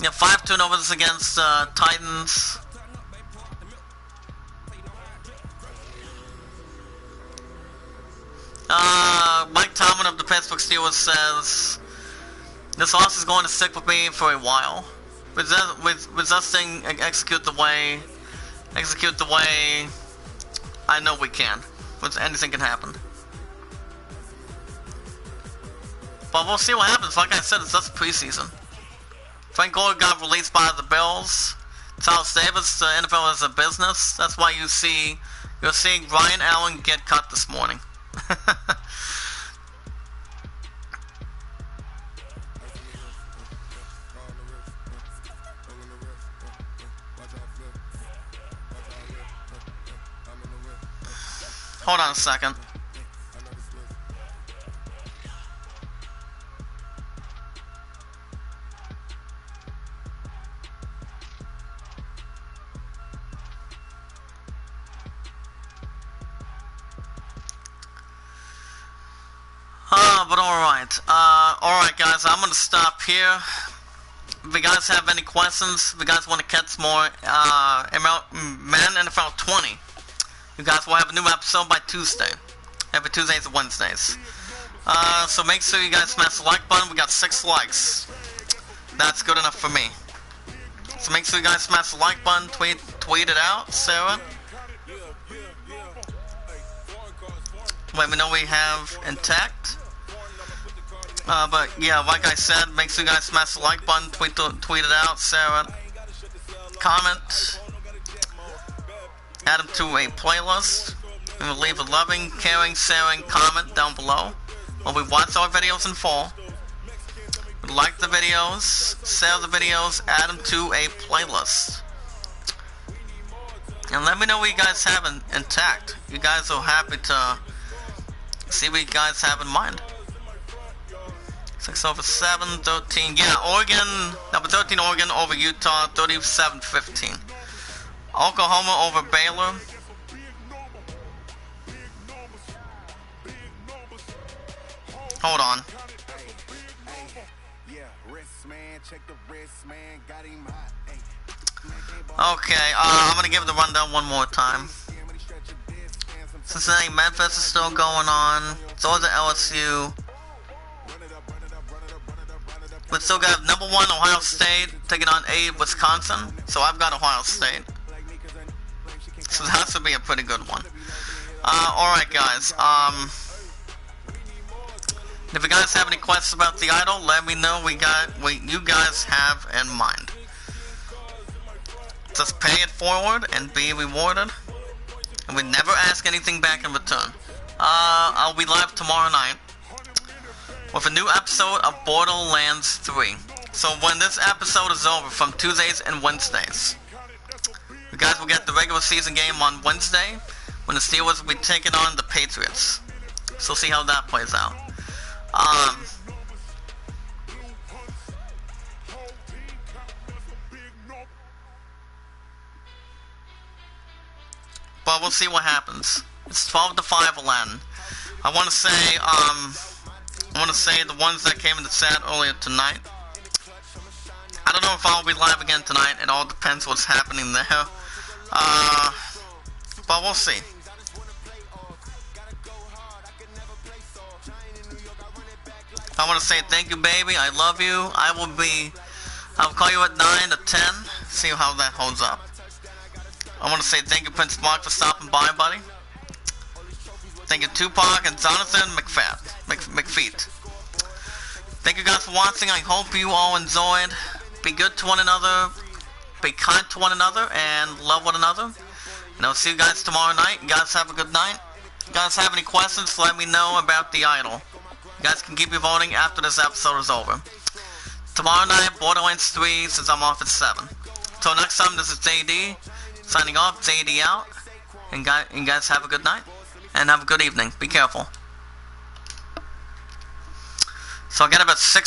Yeah, 5 turnovers against Titans. Mike Tomlin of the Pittsburgh Steelers says, "This loss is going to stick with me for a while. Resisting execute the way I know we can. Anything can happen. But we'll see what happens. Like I said, it's just preseason." Frank Gore got released by the Bills. Charles Davis, the NFL is a business. That's why you're seeing Ryan Allen get cut this morning. Hold on a second. But alright. Alright, guys, I'm gonna stop here. if you guys have any questions, if you guys want to catch more Madden NFL 20, you guys will have a new episode by Tuesday. Every Tuesdays and Wednesdays. So make sure you guys smash the like button. We got 6 likes. That's good enough for me. So make sure you guys smash the like button, tweet it out, Sarah. Let me know we have intact. But yeah, like I said, make sure you guys smash the like button, tweet it out, Sarah. Comment. Add them to a playlist. And we'll leave a loving, caring, sharing comment down below. While we watch our videos in full. Like the videos, share the videos, add them to a playlist. And let me know what you guys have intact. You guys are happy to see what you guys have in mind. 6 over 7, 13. Yeah, Oregon, number 13 Oregon over Utah, 37-15. Oklahoma over Baylor. Hold on. Okay, I'm gonna give the rundown one more time. Cincinnati, Memphis is still going on. So is the LSU. We still got number 1 Ohio State taking on 8 Wisconsin. So I've got Ohio State. So that should be a pretty good one. Alright guys, if you guys have any questions about the idol, let me know what you guys have in mind. Just pay it forward and be rewarded. And we never ask anything back in return. I'll be live tomorrow night with a new episode of Borderlands 3. So when this episode is over from Tuesdays and Wednesdays, you guys will get the regular season game on Wednesday when the Steelers will be taking on the Patriots. So see how that plays out. But we'll see what happens. It's 12-5 Aladdin. I want to say the ones that came in the chat earlier tonight. I don't know if I'll be live again tonight. It all depends what's happening there. But we'll see. I want to say thank you, baby. I love you. I'll call you at 9 to 10. See how that holds up. I want to say thank you, Prince Mark, for stopping by, buddy. Thank you, Tupac and Jonathan McFeet. Thank you guys for watching. I hope you all enjoyed. Be good to one another. Be kind to one another. And love one another. And I'll see you guys tomorrow night. You guys have a good night. If you guys have any questions, let me know about the idol. You guys can keep your voting after this episode is over. Tomorrow night, Borderlands 3, since I'm off at 7. Till next time, this is JD. Signing off, JD out. And you guys have a good night. And have a good evening. Be careful. So I got about 6